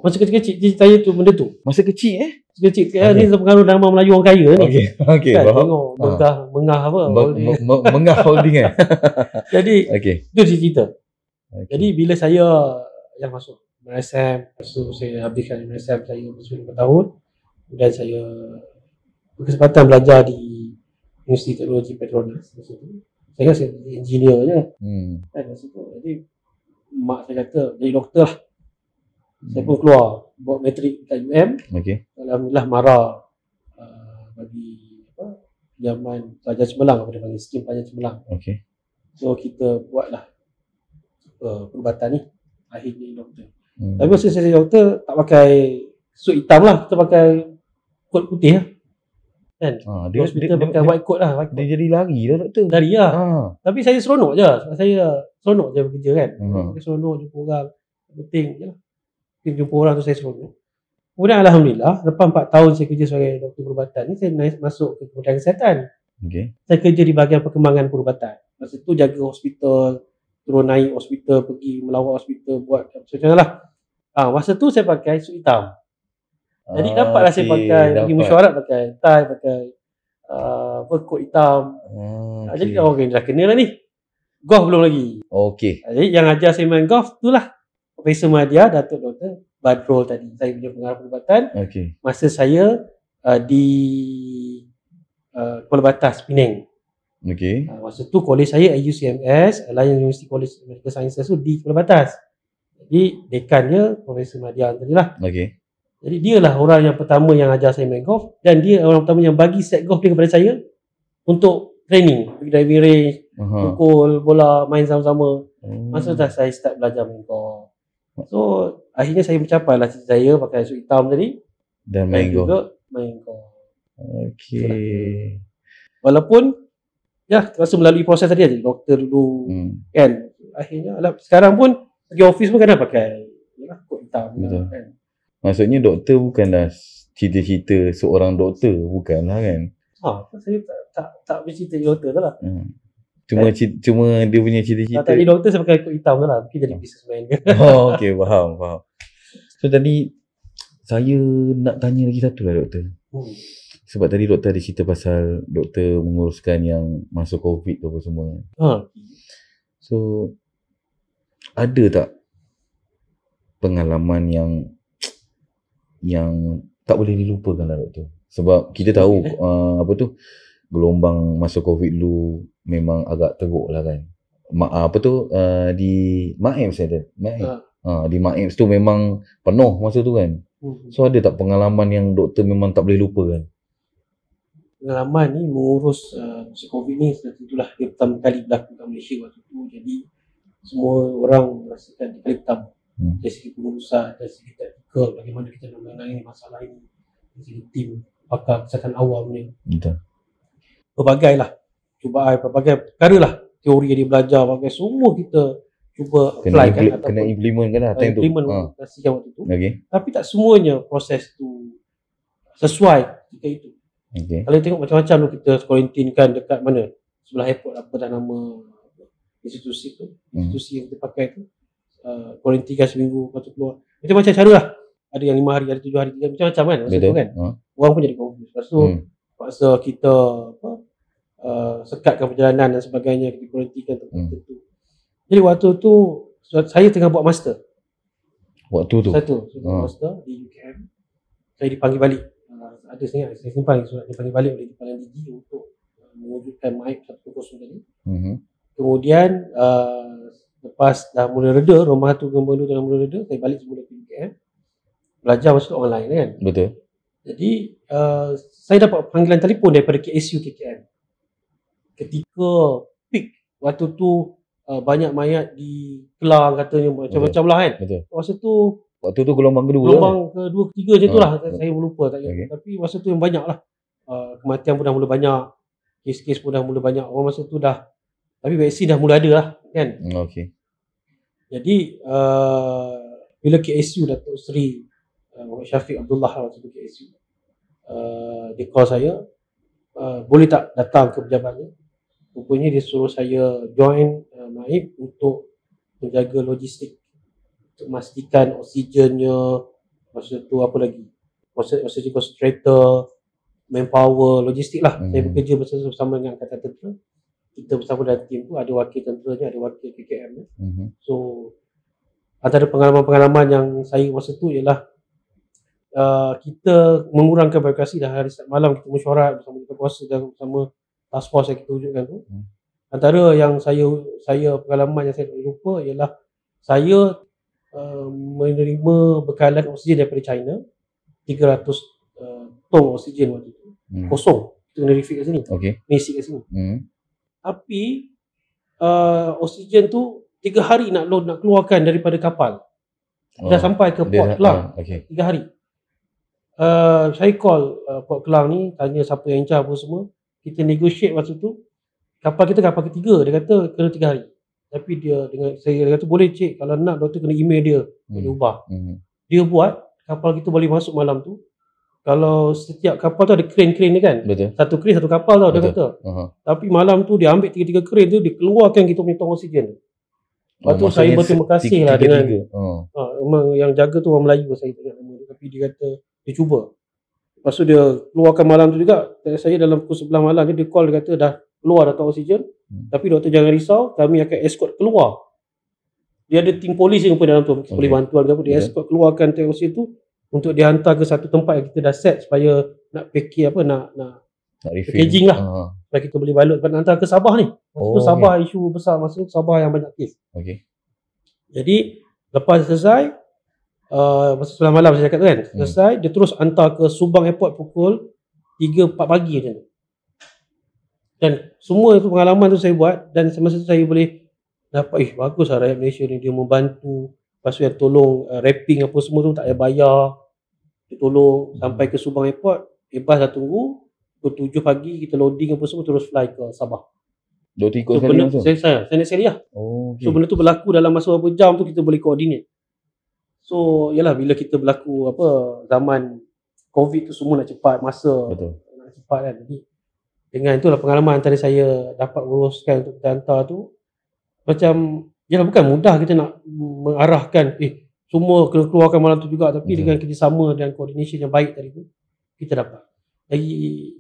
Masa kecil-kecil saya tu benda tu. Masa kecil Kecil ni terpengaruh drama Melayu orang kaya ni. Okey. Kan, tengok mengah apa? Mengah holding Jadi itu cerita. Jadi bila saya yang masuk MSM, so saya habiskan MSM saya berapa tahun. Kemudian saya berkesempatan belajar di Universiti Teknologi Petronas. Saya kan engineer je. Kan masa tu. Jadi mak saya kata jadi doktor lah. Saya pun keluar buat matrik kat UM. Alhamdulillah marah bagi pinjaman pelajar cemerlang, apa dia panggil, skim pelajar cemerlang. So kita buatlah perubatan ni, akhirnya doktor. Tapi masa saya jadi doktor tak pakai suit hitam lah, kita pakai kot putih lah kan. Dia pakai white coat lah. Dia jadi lari lah doktor. Lari lah. Tapi saya seronok je. Saya seronok je bekerja kan. Saya seronok jumpa orang. Penting je lah. Jumpa orang tu saya seronok. Kemudian alhamdulillah lepas 4 tahun saya kerja sebagai doktor perubatan ni, saya masuk ke Kementerian Kesihatan. Saya kerja di bahagian perkembangan perubatan. Masa tu jaga hospital, turun naik hospital, pergi melawat hospital, buat macam-macam lah. Masa tu saya pakai suit hitam. Jadi dapatlah saya pakai pergi mesyuarat, pakai tie, pakai kot hitam. Jadi orang dah kenal lah ni. Golf belum lagi. Jadi yang ajar saya main golf tu lah Profesor Madya, Datuk Dr. Badrul tadi. Saya punya pengarah perubatan Okey. masa saya di Kuala Batas, Penang. Okey. Masa tu kolej saya AUCMS, Alliance University College of Medical Sciences tu di Kuala Batas. Jadi dekannya Profesor Madya tadi lah. Okey. Jadi dia lah orang yang pertama yang ajar saya main golf, dan dia orang pertama yang bagi set golf dia kepada saya untuk training, pergi driving range, pukul bola, main sama-sama. Masa dah saya start belajar main golf. So akhirnya saya mencapai lah cita saya pakai suit hitam tadi Dan main golf. juga main golf. Okey. Walaupun ya terasa melalui proses tadi aja, doktor dulu kan. Akhirnya sekarang pun pergi office pun kena pakai kot hitam. Betul. Kan. Maksudnya doktor bukanlah cita-cita seorang doktor, bukanlah kan? Saya tak bercita jadi doktor tu lah. Cuma dia punya cita-cita. Tak jadi doktor saya pakai kot hitam tu lah. Mungkin jadi businessman ke. Okey, faham. So tadi saya nak tanya lagi satu lah doktor. Sebab tadi doktor ada cerita pasal doktor menguruskan yang masa COVID tu apa semua. So ada tak pengalaman yang tak boleh dilupakan lah doktor? Sebab kita tahu gelombang masa COVID dulu memang agak teruk lah kan. Di MAEMS di MAEMS tu memang penuh masa tu kan. So ada tak pengalaman yang doktor memang tak boleh lupakan? Pengalaman ni mengurus masa COVID ni tentulah dia pertama kali berlaku kat Malaysia waktu tu. Jadi semua orang merasakan di kali pertama. Dari segi pengurusan, dari segi taktikal, bagaimana kita nak menangani masalah ini, dari segi tim pakar kesihatan awam ni. Betul. Berbagai lah cubaan, berbagai perkara lah teori yang dia belajar, berbagai semua kita cuba apply kan, kena implement kan lah time tu. Implementasikan waktu tu. Okay. Tapi tak semuanya proses tu sesuai ketika itu. Okay. Kalau tengok macam-macam tu kita quarantine-kan dekat mana, sebelah airport, apa dah nama institusi tu, institusi yang kita pakai tu, quarantine kan seminggu, lepas tu keluar. Macam-macam cara lah. Ada yang 5 hari, ada 7 hari, macam-macam kan masa tu kan. Orang pun jadi confused. Lepas tu paksa kita sekatkan perjalanan dan sebagainya, kita quarantine tempat tu. Jadi waktu tu saya tengah buat master. Waktu tu? Master di UKM. Saya dipanggil balik. Ada saya simpan surat dipanggil balik oleh Kepala DG untuk mewujudkan MAIP 100 tadi. Kemudian lepas dah mula reda, rumah tu gembira dah mula reda, saya balik semula ke UKM. Belajar masa online kan. Betul. Jadi saya dapat panggilan telefon daripada KSU KKM. Ketika peak waktu tu banyak mayat di Kelang katanya, macam-macam lah kan. Betul. Waktu tu gelombang kedua. Gelombang kedua, ketiga macam tu lah. Saya lupa tak ingat. Tapi masa tu yang banyak lah. Kematian pun dah mula banyak. Kes-kes pun dah mula banyak. Orang masa tu dah, tapi vaksin dah mula ada lah kan. Okay. Jadi bila KSU Datuk Seri Muhammad Syafiq Abdullah waktu tu KSU, dia call saya, boleh tak datang ke pejabatnya. Rupanya dia suruh saya join MAIP untuk menjaga logistik, untuk memastikan oksigennya, masa tu apa lagi, oksigen concentrator, manpower, logistik lah. Saya bekerja bersama dengan Angkatan Tentera. Kita bersama dalam tim tu, ada wakil tenteranya, ada wakil KKM nya. So antara pengalaman-pengalaman yang saya masa tu ialah kita mengurangkan birokrasi. Dah hari Sabtu malam kita mesyuarat bersama buka puasa dan bersama task force yang kita wujudkan tu. Antara yang saya pengalaman yang saya tak lupa ialah saya menerima bekalan oksigen daripada China, 300 tong oksigen waktu tu. Kosong. Kita kena refill kat sini. Mesti kat sini. Tapi oksigen tu 3 hari nak keluarkan daripada kapal. Dah sampai ke Port Kelang. 3 hari. Saya call Port Kelang ni, tanya siapa yang in charge apa semua. Kita negotiate waktu tu. Kapal kita kapal ketiga, dia kata kena 3 hari. Tapi dia kata boleh cik, kalau nak doktor kena email dia, boleh ubah. Dia buat kapal kita boleh masuk malam tu. Kalau setiap kapal tu ada crane-crane ni kan. Betul. Satu crane satu kapal tau. Dia kata. Tapi malam tu dia ambil 3 crane tu, dia keluarkan kita punya tong oksigen. Lepas tu saya berterima kasih lah dengan memang yang jaga tu orang Melayu, saya tak ingat nama dia, tapi dia kata dia cuba. Lepas tu dia keluarkan malam tu juga. Saya dalam pukul 11 malam dia call, dia kata dah keluar dah tong oksigen. Tapi doktor jangan risau, kami akan escort keluar dia ada tim polis yang pun dalam tu, boleh bantuan ke apa, dia escort keluarkan teroris tu untuk dihantar ke satu tempat yang kita dah set supaya nak package apa, nak packaging lah, supaya kita boleh balut dan hantar ke Sabah ni. Masa tu Sabah isu besar, masa tu Sabah yang banyak kes. Jadi lepas selesai, masa 9 malam saya cakap tu kan, selesai, dia terus hantar ke Subang Airport pukul 3-4 pagi macam tu. Dan semua tu pengalaman tu saya buat, dan masa tu saya boleh dapat, bagus lah rakyat Malaysia ni, dia membantu. Lepas tu yang tolong wrapping apa semua tu tak payah bayar, dia tolong sampai ke Subang Airport, bebas dah tunggu, pukul 7 pagi kita loading apa semua, terus fly ke Sabah. Doktor ikut sekali langsung? Saya naik sekali lah. So benda tu berlaku dalam masa berapa jam tu kita boleh coordinate. So yalah, bila kita berlaku apa, zaman COVID tu semua nak cepat masa, nak cepat kan. Jadi dengan itulah pengalaman antara saya dapat uruskan untuk kita hantar tu. Macam yalah, bukan mudah kita nak mengarahkan semua kena keluarkan malam tu juga, tapi dengan kerjasama dan coordination yang baik tadi tu kita dapat. Dari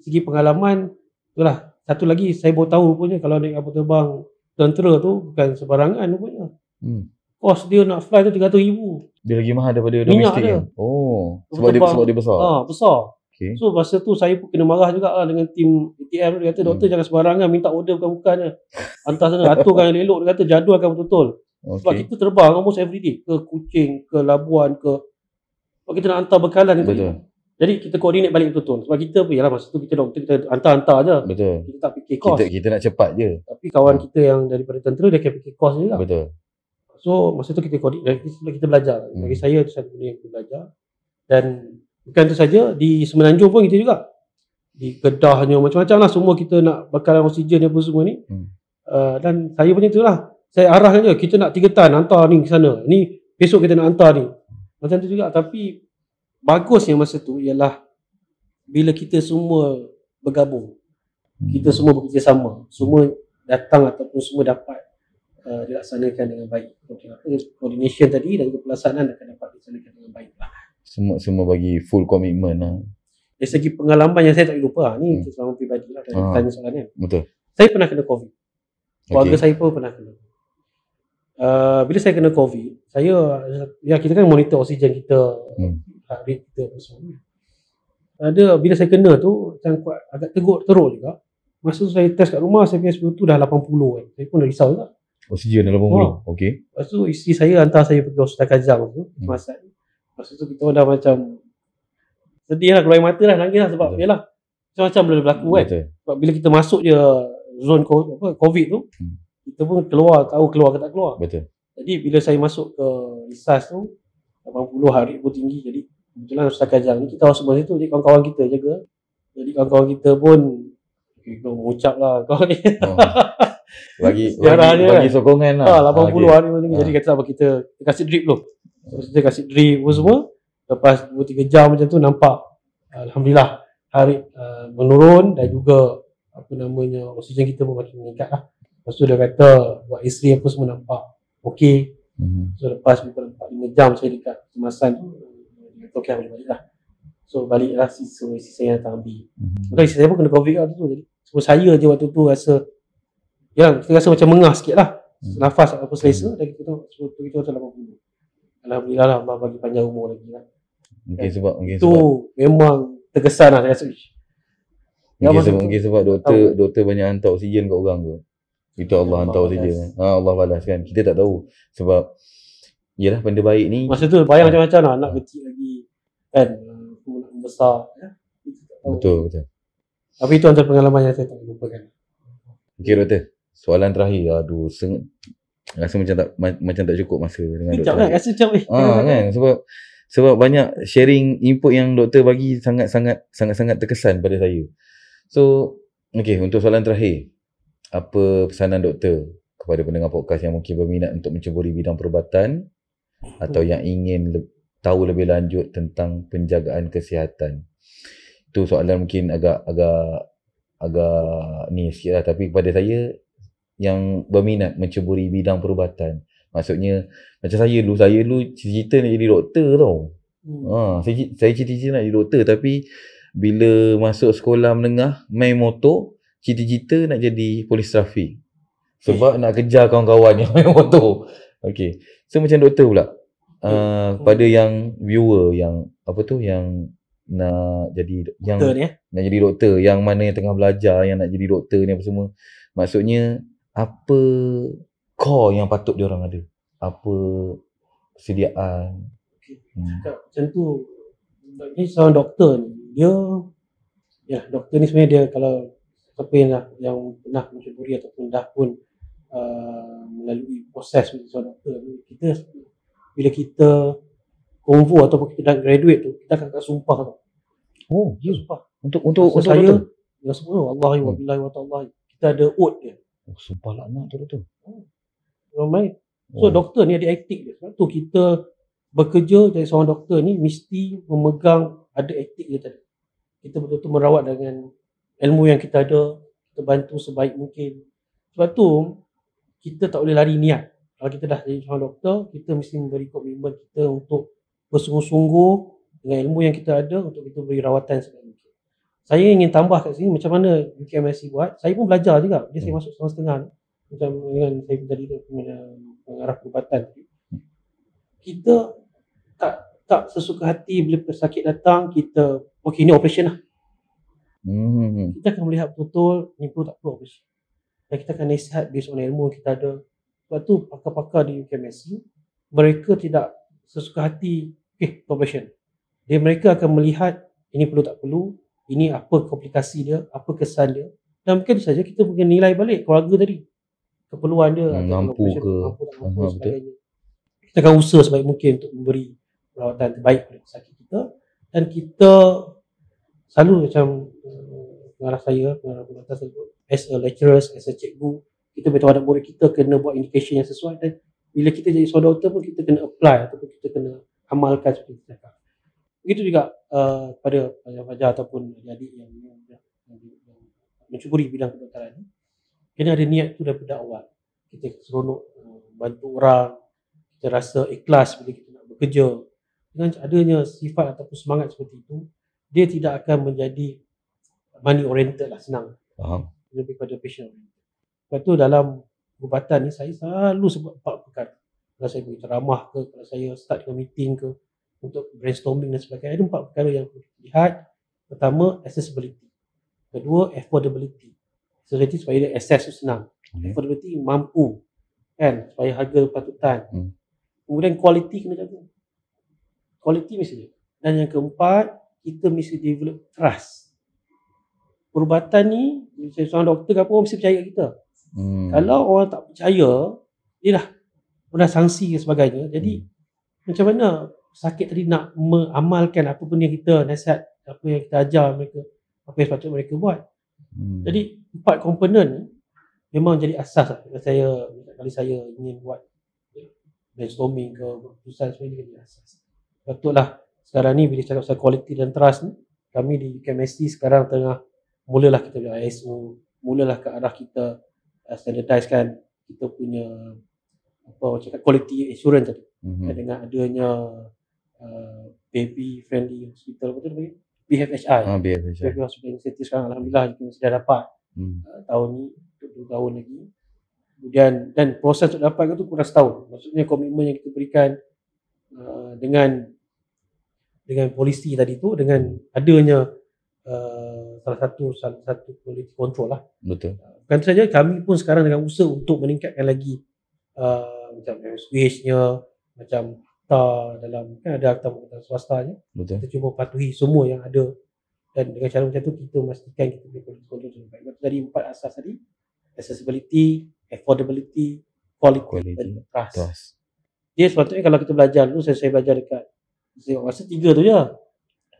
segi pengalaman itulah. Satu lagi saya baru tahu rupanya kalau naik kapal terbang tentera tu bukan sebarangan rupanya. Kos dia nak fly tu 300,000. Dia lagi mahal daripada domestik kan? Sebab dia besar. Besar. So masa tu saya pun kena marah juga lah dengan tim ATM. Dia kata doktor jangan sebarangan minta order bukan-bukan je. Hantar sana aturkan yang elok. Dia kata jadualkan betul-betul. Sebab kita terbang almost every day ke Kuching, ke Labuan, ke sebab kita nak hantar bekalan. Betul. Jadi kita koordinate balik betul-betul. Sebab kita yalah, masa tu kita hantar-hantar je. Betul. Kita tak fikir kos. Kita nak cepat je. Tapi kawan kita yang daripada tentera dia akan fikir kos je lah. Betul. So masa tu kita koordinate, kita belajar. Bagi saya tu satu benda yang kita belajar. Dan bukan tu saja, di Semenanjung pun kita juga. Di Kedahnya macam-macam lah, semua kita nak bekalan oksigen apa semua ni. Dan saya punya tu lah. Saya arahkan je, kita nak 3 tan hantar ni ke sana. Ni besok kita nak hantar ni. Macam tu juga. Tapi bagusnya masa tu ialah bila kita semua bergabung, kita semua bekerjasama, semua datang ataupun semua dapat dilaksanakan dengan baik. Coordination tadi dan juga pelaksanaan akan dapat dilaksanakan dengan baik lah. Semua bagi full commitment lah. Dari segi pengalaman yang saya tak lupa, ni selama peribadi lah, dari tanya soalan ni. Betul. Saya pernah kena COVID. Keluarga saya pun pernah kena. Bila saya kena COVID, kita kan monitor oksigen kita, rate kita apa semua. Bila saya kena tu macam agak teruk juga. Masa tu saya test kat rumah, saya punya SpO2 dah 80 kan. Saya pun dah risau juga. Oksigen dah 80. Okey. Lepas tu isteri saya hantar saya pergi Hospital Kajang tu, Masan. Masa tu kita dah macam sedih lah, keluar air mata lah, nangis lah sebab yalah macam-macam boleh berlaku kan. Sebab bila kita masuk je zone COVID tu, kita pun keluar ke tak keluar. Betul. Jadi bila saya masuk ke ISAS tu 80 hari pun tinggi, jadi kebetulan Hospital Kajang ni kita semua situ, jadi kawan-kawan kita jaga. Jadi kawan-kawan kita pun kita mengucap lah kawan ni. Bagi sokongan lah. 80 hari pun tinggi. Jadi kata apa, kita kasih drip dulu. Kita kasih drip pun semua. Lepas 2-3 jam macam tu nampak alhamdulillah hari menurun dan juga oksigen kita pun makin meningkat lah. Lepas tu dia kata buat isteri apa semua nampak okey. So lepas 4-5 jam saya dekat kemasan tu, dia kata okey, boleh balik lah. So balik lah sisa yang datang ambil. Maka isteri saya pun kena COVID lah tu. Jadi semua saya je waktu tu rasa kita rasa macam mengah sikit lah. Nafas apa selesa, dan kita tu 80. Alhamdulillah lah, Allah bagi panjang umur lagi lah. Mungkin sebab memang terkesan lah saya rasa. Mungkin sebab doktor banyak hantar oksigen kat orang tu. Itu Allah hantar oksigen. Allah balas kan. Kita tak tahu. Sebab yalah, benda baik ni masa tu bayang macam-macam lah. Anak kecil lagi kan, anak besar ya? Betul. Tapi itu antara pengalaman yang saya tak lupakan. Okey doktor, soalan terakhir. Rasa macam tak cukup masa dengan doktor. Kan? Rasa macam kan, sebab banyak sharing input yang doktor bagi sangat-sangat terkesan pada saya. So, okey, untuk soalan terakhir, apa pesanan doktor kepada pendengar podcast yang mungkin berminat untuk menceburi bidang perubatan atau yang ingin tahu lebih lanjut tentang penjagaan kesihatan? Itu soalan mungkin agak ni sikit lah, tapi kepada saya yang berminat menceburi bidang perubatan, maksudnya macam saya dulu cita-cita nak jadi doktor tau. Saya cita-cita nak jadi doktor, tapi bila masuk sekolah menengah main motor, cita-cita nak jadi polis trafik. Sebab nak kejar kawan-kawan yang main motor. Okay. So macam doktor pula. Pada yang viewer yang yang nak jadi Doktor ni nak jadi doktor, yang mana yang tengah belajar, yang nak jadi doktor ni apa semua. Maksudnya apa core yang patut dia orang ada? Apa persediaan? Macam tu. Ni seorang doktor ni, doktor ni sebenarnya dia, kalau siapa yang pernah mencuburi ataupun dah pun melalui proses menjadi seorang doktor ni, bila kita convo ataupun kita dah graduate tu, kita akan sumpah tau. Oh, ya, sumpah. Untuk saya doktor? Ya semua, wallahi wa billahi wa ta'ala. Kita ada oath dia. Oh, sumpah laknat tu doktor. Ramai. So doktor ni ada etik dia. Sebab tu kita bekerja jadi seorang doktor ni mesti memegang ada etik dia tadi. Kita betul-betul merawat dengan ilmu yang kita ada, kita bantu sebaik mungkin. Sebab tu kita tak boleh lari niat. Kalau kita dah jadi seorang doktor, kita mesti memberi komitmen kita untuk bersungguh-sungguh dengan ilmu yang kita ada untuk kita beri rawatan sebaik mungkin. Saya ingin tambah kat sini macam mana UKMSC buat. Saya pun belajar juga. Dia saya masuk setengah-setengah ni. Macam dengan saya tadi tu pengarah perubatan tadi. Kita tak sesuka hati bila pesakit datang, kita okey ni operation lah. Kita akan melihat betul ni perlu tak perlu operation. Dan kita akan nasihat based on ilmu yang kita ada. Sebab tu pakar-pakar di UKMSC, mereka tidak sesuka hati operation. Mereka akan melihat ini perlu tak perlu, ini apa komplikasi dia, apa kesan dia. Dan mungkin saja kita mungkin nilai balik keluarga tadi, keperluan dia, mampu ke, mampu sebagainya. Kita akan usaha sebaik mungkin untuk memberi perawatan terbaik kepada pesakit kita. Dan kita selalu macam pengarah perubatan saya, as a lecturer, as a cikgu, kita beritahu anak murid kita kena buat indication yang sesuai. Dan bila kita jadi seorang doktor pun kita kena apply ataupun kita kena amalkan seperti kita cakap. Begitu juga pada pelajar ataupun adik yang mencuburi bidang kedokteran ni, kena ada niat tu daripada awal. Kita seronok bantu orang, kita rasa ikhlas bila kita nak bekerja. Dengan adanya sifat ataupun semangat seperti itu, dia tidak akan menjadi money oriented lah, senang. Lebih pada patient oriented. Sebab tu dalam perubatan ni saya selalu sebut 4 perkara. Kalau saya beri ceramah ke, kalau saya start dengan meeting ke, untuk brainstorming dan sebagainya, ada 4 perkara yang perlu dilihat. Pertama, accessibility. Kedua, affordability. Accessibility supaya dia access tu senang. Affordability, mampu kan, supaya harga patutan. Kemudian quality kena jaga. Quality mesti dia. Dan yang keempat, kita mesti develop trust. Perubatan ni, seorang doktor ke apa, orang mesti percaya kita. Kalau orang tak percaya, dia dah sanksi dan sebagainya. Jadi macam mana sakit tadi nak mengamalkan apa pun yang kita nasihat, apa yang kita ajar mereka, apa yang sepatutnya mereka buat. Jadi 4 komponen ni memang jadi asas lah. Kali saya ingin buat brainstorming ke keputusan sebenarnya jadi asas. Patutlah sekarang ni bila cakap pasal quality dan trust ni, kami di UKMSC sekarang tengah mulalah kita punya ISO, mulalah ke arah kita standardizekan kita punya quality assurance tadi. Dengan adanya baby friendly hospital, betul tak? BFHI. BFHI Hospital Initiative sekarang alhamdulillah kita sudah dapat tahun ni, 2 tahun lagi. Kemudian dan proses untuk dapatkan tu kurang setahun. Maksudnya komitmen yang kita berikan dengan polisi tadi tu, dengan adanya salah satu quality control lah. Betul. Bukan itu saja, kami pun sekarang dengan usaha untuk meningkatkan lagi macam MSWH-nya, macam akta dalam, kan ada akta pengetahuan swastanya. Betul. Kita cuba patuhi semua yang ada, dan dengan cara macam tu kita memastikan kita boleh kontrol dengan baik. Dari 4 asas tadi, accessibility, affordability, quality dan trust. Dia sepatutnya kalau kita belajar dulu, saya belajar dekat masa 3 tu je.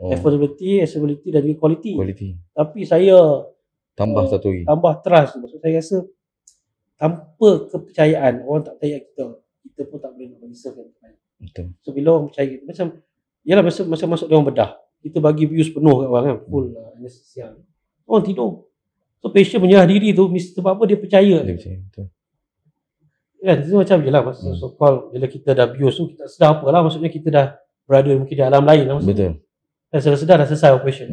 Affordability, accessibility dan juga quality. Tapi saya tambah satu lagi. Tambah trust. Maksud saya rasa tanpa kepercayaan, orang tak percaya kita pun tak boleh nak bagi serve yang terbaik. Betul. So bila orang percaya, macam yalah masa masuk dalam bedah, kita bagi views penuh kat orang kan, full anesthesia. Orang tidur. So patient menyerah diri tu mesti sebab apa, dia percaya. Betul. Kan, itu macam je lah masa so call bila kita dah bius tu, kita sedar apa lah, maksudnya kita dah berada mungkin di alam lain lah maksudnya. Betul. Dan sedar dah selesai operation.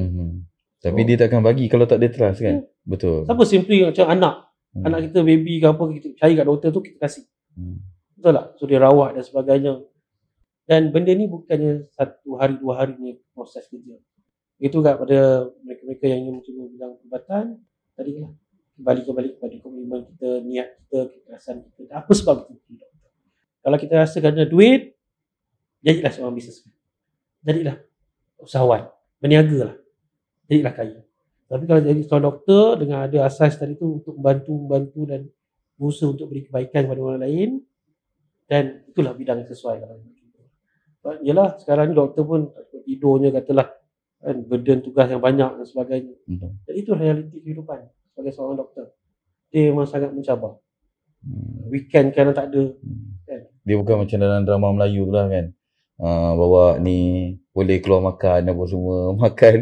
Tapi dia takkan bagi kalau tak ada trust kan. Betul. Siapa simply macam anak kita baby ke apa, kita percaya kat doktor tu, kita kasih. Betul tak? So dia rawat dan sebagainya. Dan benda ni bukannya 1 hari 2 hari ni proses kerja. Itu juga pada mereka-mereka yang ingin mencuba bidang perubatan, tadi lah, kembali kepada komitmen kita, niat kita, keikhlasan kita. Apa sebab kita pergi doktor? Kalau kita rasa kerana duit, jadilah seorang businessman. Jadilah usahawan, berniaga lah. Jadilah kaya. Tapi kalau jadi seorang doktor dengan ada asas tadi tu untuk membantu dan berusaha untuk beri kebaikan kepada orang lain, dan itulah bidang yang sesuai. Yelah, sekarang ni doktor pun tidurnya katalah kan, burden tugas yang banyak dan sebagainya. Jadi itu realiti kehidupan sebagai seorang doktor. Dia memang sangat mencabar. Weekend kan tak ada. Kan? Dia bukan macam dalam drama Melayu tu lah kan. Bawa ni boleh keluar makan apa semua, makan.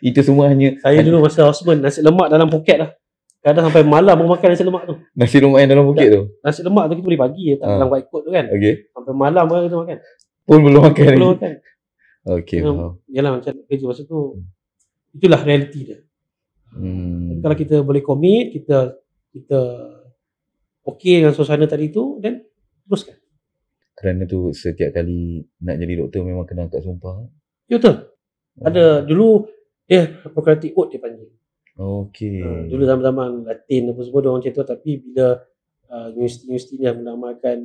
Itu semua hanya saya dulu masa houseman, nasi lemak dalam poket lah. Kadang sampai malam baru makan nasi lemak tu. Nasi lemak yang dalam poket tu. Nasi lemak tu kita boleh bagi tak dalam white coat tu kan. Okay. Sampai malam baru kita makan. Pun belum makan lagi. Belum makan. Okay, faham. Yalah macam kerja masa tu. Itulah realiti dia. Kalau kita boleh komit, kita okey dengan suasana tadi tu, dan teruskan. Kerana tu setiap kali nak jadi doktor memang kena angkat sumpah. Ya betul. Ada dulu dia Hippocratic Oath dia panggil. Okey. Dulu zaman-zaman Latin apa semua dia orang macam tu, tapi bila universiti-universiti ni menamakan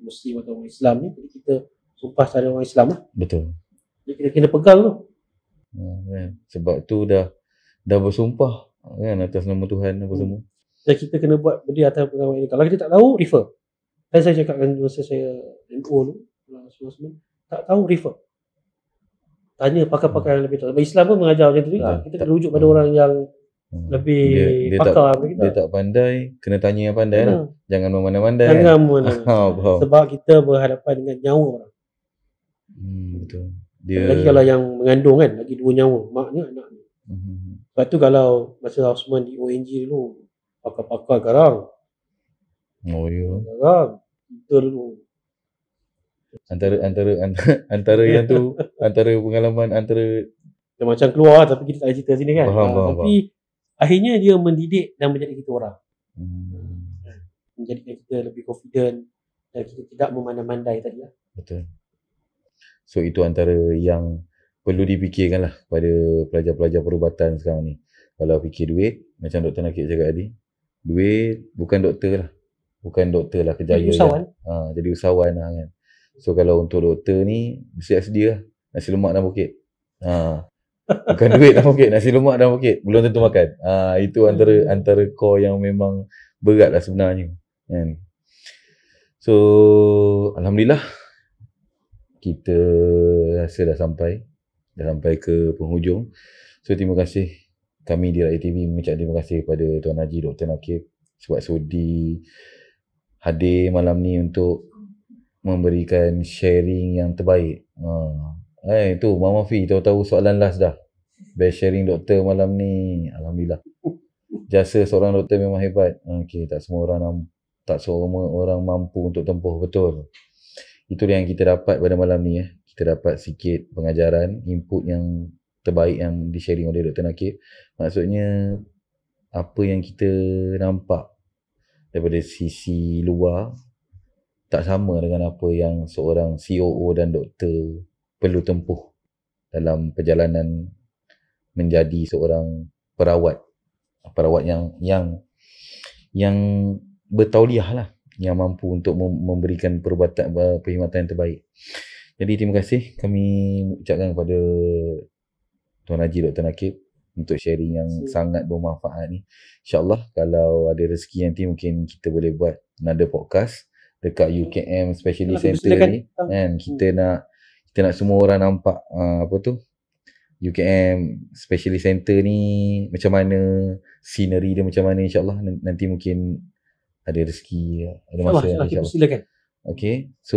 Muslim atau orang Islam ni, jadi kita sumpah secara orang Islam lah. Betul. Jadi kita kena pegang tu. Kan? Sebab tu dah bersumpah kan atas nama Tuhan apa semua. Dan kita kena buat benda atas pengalaman ini. Kalau kita tak tahu, refer. Dan saya cakap dengan masa saya MO tu, semua tak tahu, refer. Tanya pakar-pakar yang lebih tahu. Sebab Islam pun mengajar macam tu juga. Kita kena rujuk pada orang yang lebih dia pakar tak, kita. Dia tak pandai, kena tanya yang pandai lah. Jangan memandai-mandai. Jangan memandai. Sebab kita berhadapan dengan nyawa orang. Betul. Lagi kalau yang mengandung kan, lagi 2 nyawa, maknya anaknya. Lepas tu kalau masa houseman di ONG dulu, pakar-pakar garang. Oh ya. Garang. Kita dulu. Antara yang tu, antara pengalaman, antara macam keluar tapi kita tak ada cerita sini kan. Tapi akhirnya dia mendidik dan menjadi kita orang. Menjadikan kita lebih confident dan kita tidak memandai-mandai tadi lah. Betul. So itu antara yang perlu dipikirkan lah pada pelajar-pelajar perubatan sekarang ni. Kalau fikir duit, macam Dr. Nakib cakap tadi, duit bukan doktor lah. Bukan doktor lah kejayaan. Jadi usahawan. Jadi usahawan lah kan. So kalau untuk doktor ni, siap sedia lah. Nasi lemak dalam poket. Bukan duit dalam poket, nasi lemak dalam poket. Belum tentu makan. Itu antara core yang memang berat lah sebenarnya. Kan? So, Alhamdulillah. Kita rasa dah sampai ke penghujung. So terima kasih, kami di Rakyat TV mengucap terima kasih kepada Tuan Haji Dr. Nakib sebab sudi hadir malam ni untuk memberikan sharing yang terbaik. Itu Mama Fi tahu-tahu soalan last dah. Best sharing doktor malam ni. Alhamdulillah. Jasa seorang doktor memang hebat. Okey, tak semua orang mampu untuk tempuh, betul. Itu yang kita dapat pada malam ni. Kita dapat sikit pengajaran, input yang terbaik yang di-sharing oleh Dr. Nakib. Maksudnya, apa yang kita nampak daripada sisi luar, tak sama dengan apa yang seorang COO dan doktor perlu tempuh dalam perjalanan menjadi seorang perawat yang bertauliah lah, yang mampu untuk memberikan perkhidmatan yang terbaik. Jadi terima kasih kami ucapkan kepada Tuan Haji Dr. Nakib untuk sharing yang sangat bermanfaat ni. InsyaAllah kalau ada rezeki nanti mungkin kita boleh buat another podcast dekat UKM Specialist Center ni kan. Kita nak semua orang nampak UKM Specialist Center ni macam mana, scenery dia macam mana. InsyaAllah nanti mungkin ada rezeki, ada masa insyaAllah. Silakan. Okay, so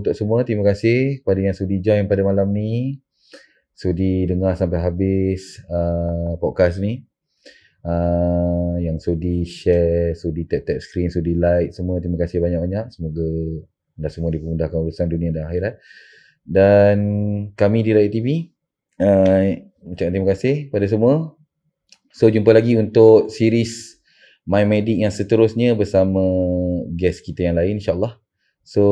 untuk semua terima kasih kepada yang sudi join pada malam ni, sudi dengar sampai habis podcast ni, yang sudi share, sudi tap screen, sudi like, semua terima kasih banyak-banyak. Semoga anda semua dipermudahkan urusan dunia dan akhirat. Dan kami di Rakyat TV ucapkan terima kasih pada semua. So jumpa lagi untuk series My Medic yang seterusnya bersama guest kita yang lain insyaAllah. So,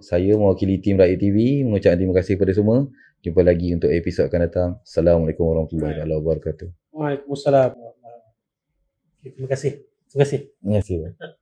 saya mewakili tim Rakyat TV mengucapkan terima kasih kepada semua. Jumpa lagi untuk episod akan datang. Assalamualaikum warahmatullahi wabarakatuh. Waalaikumsalam. Terima kasih. Terima kasih. Terima kasih.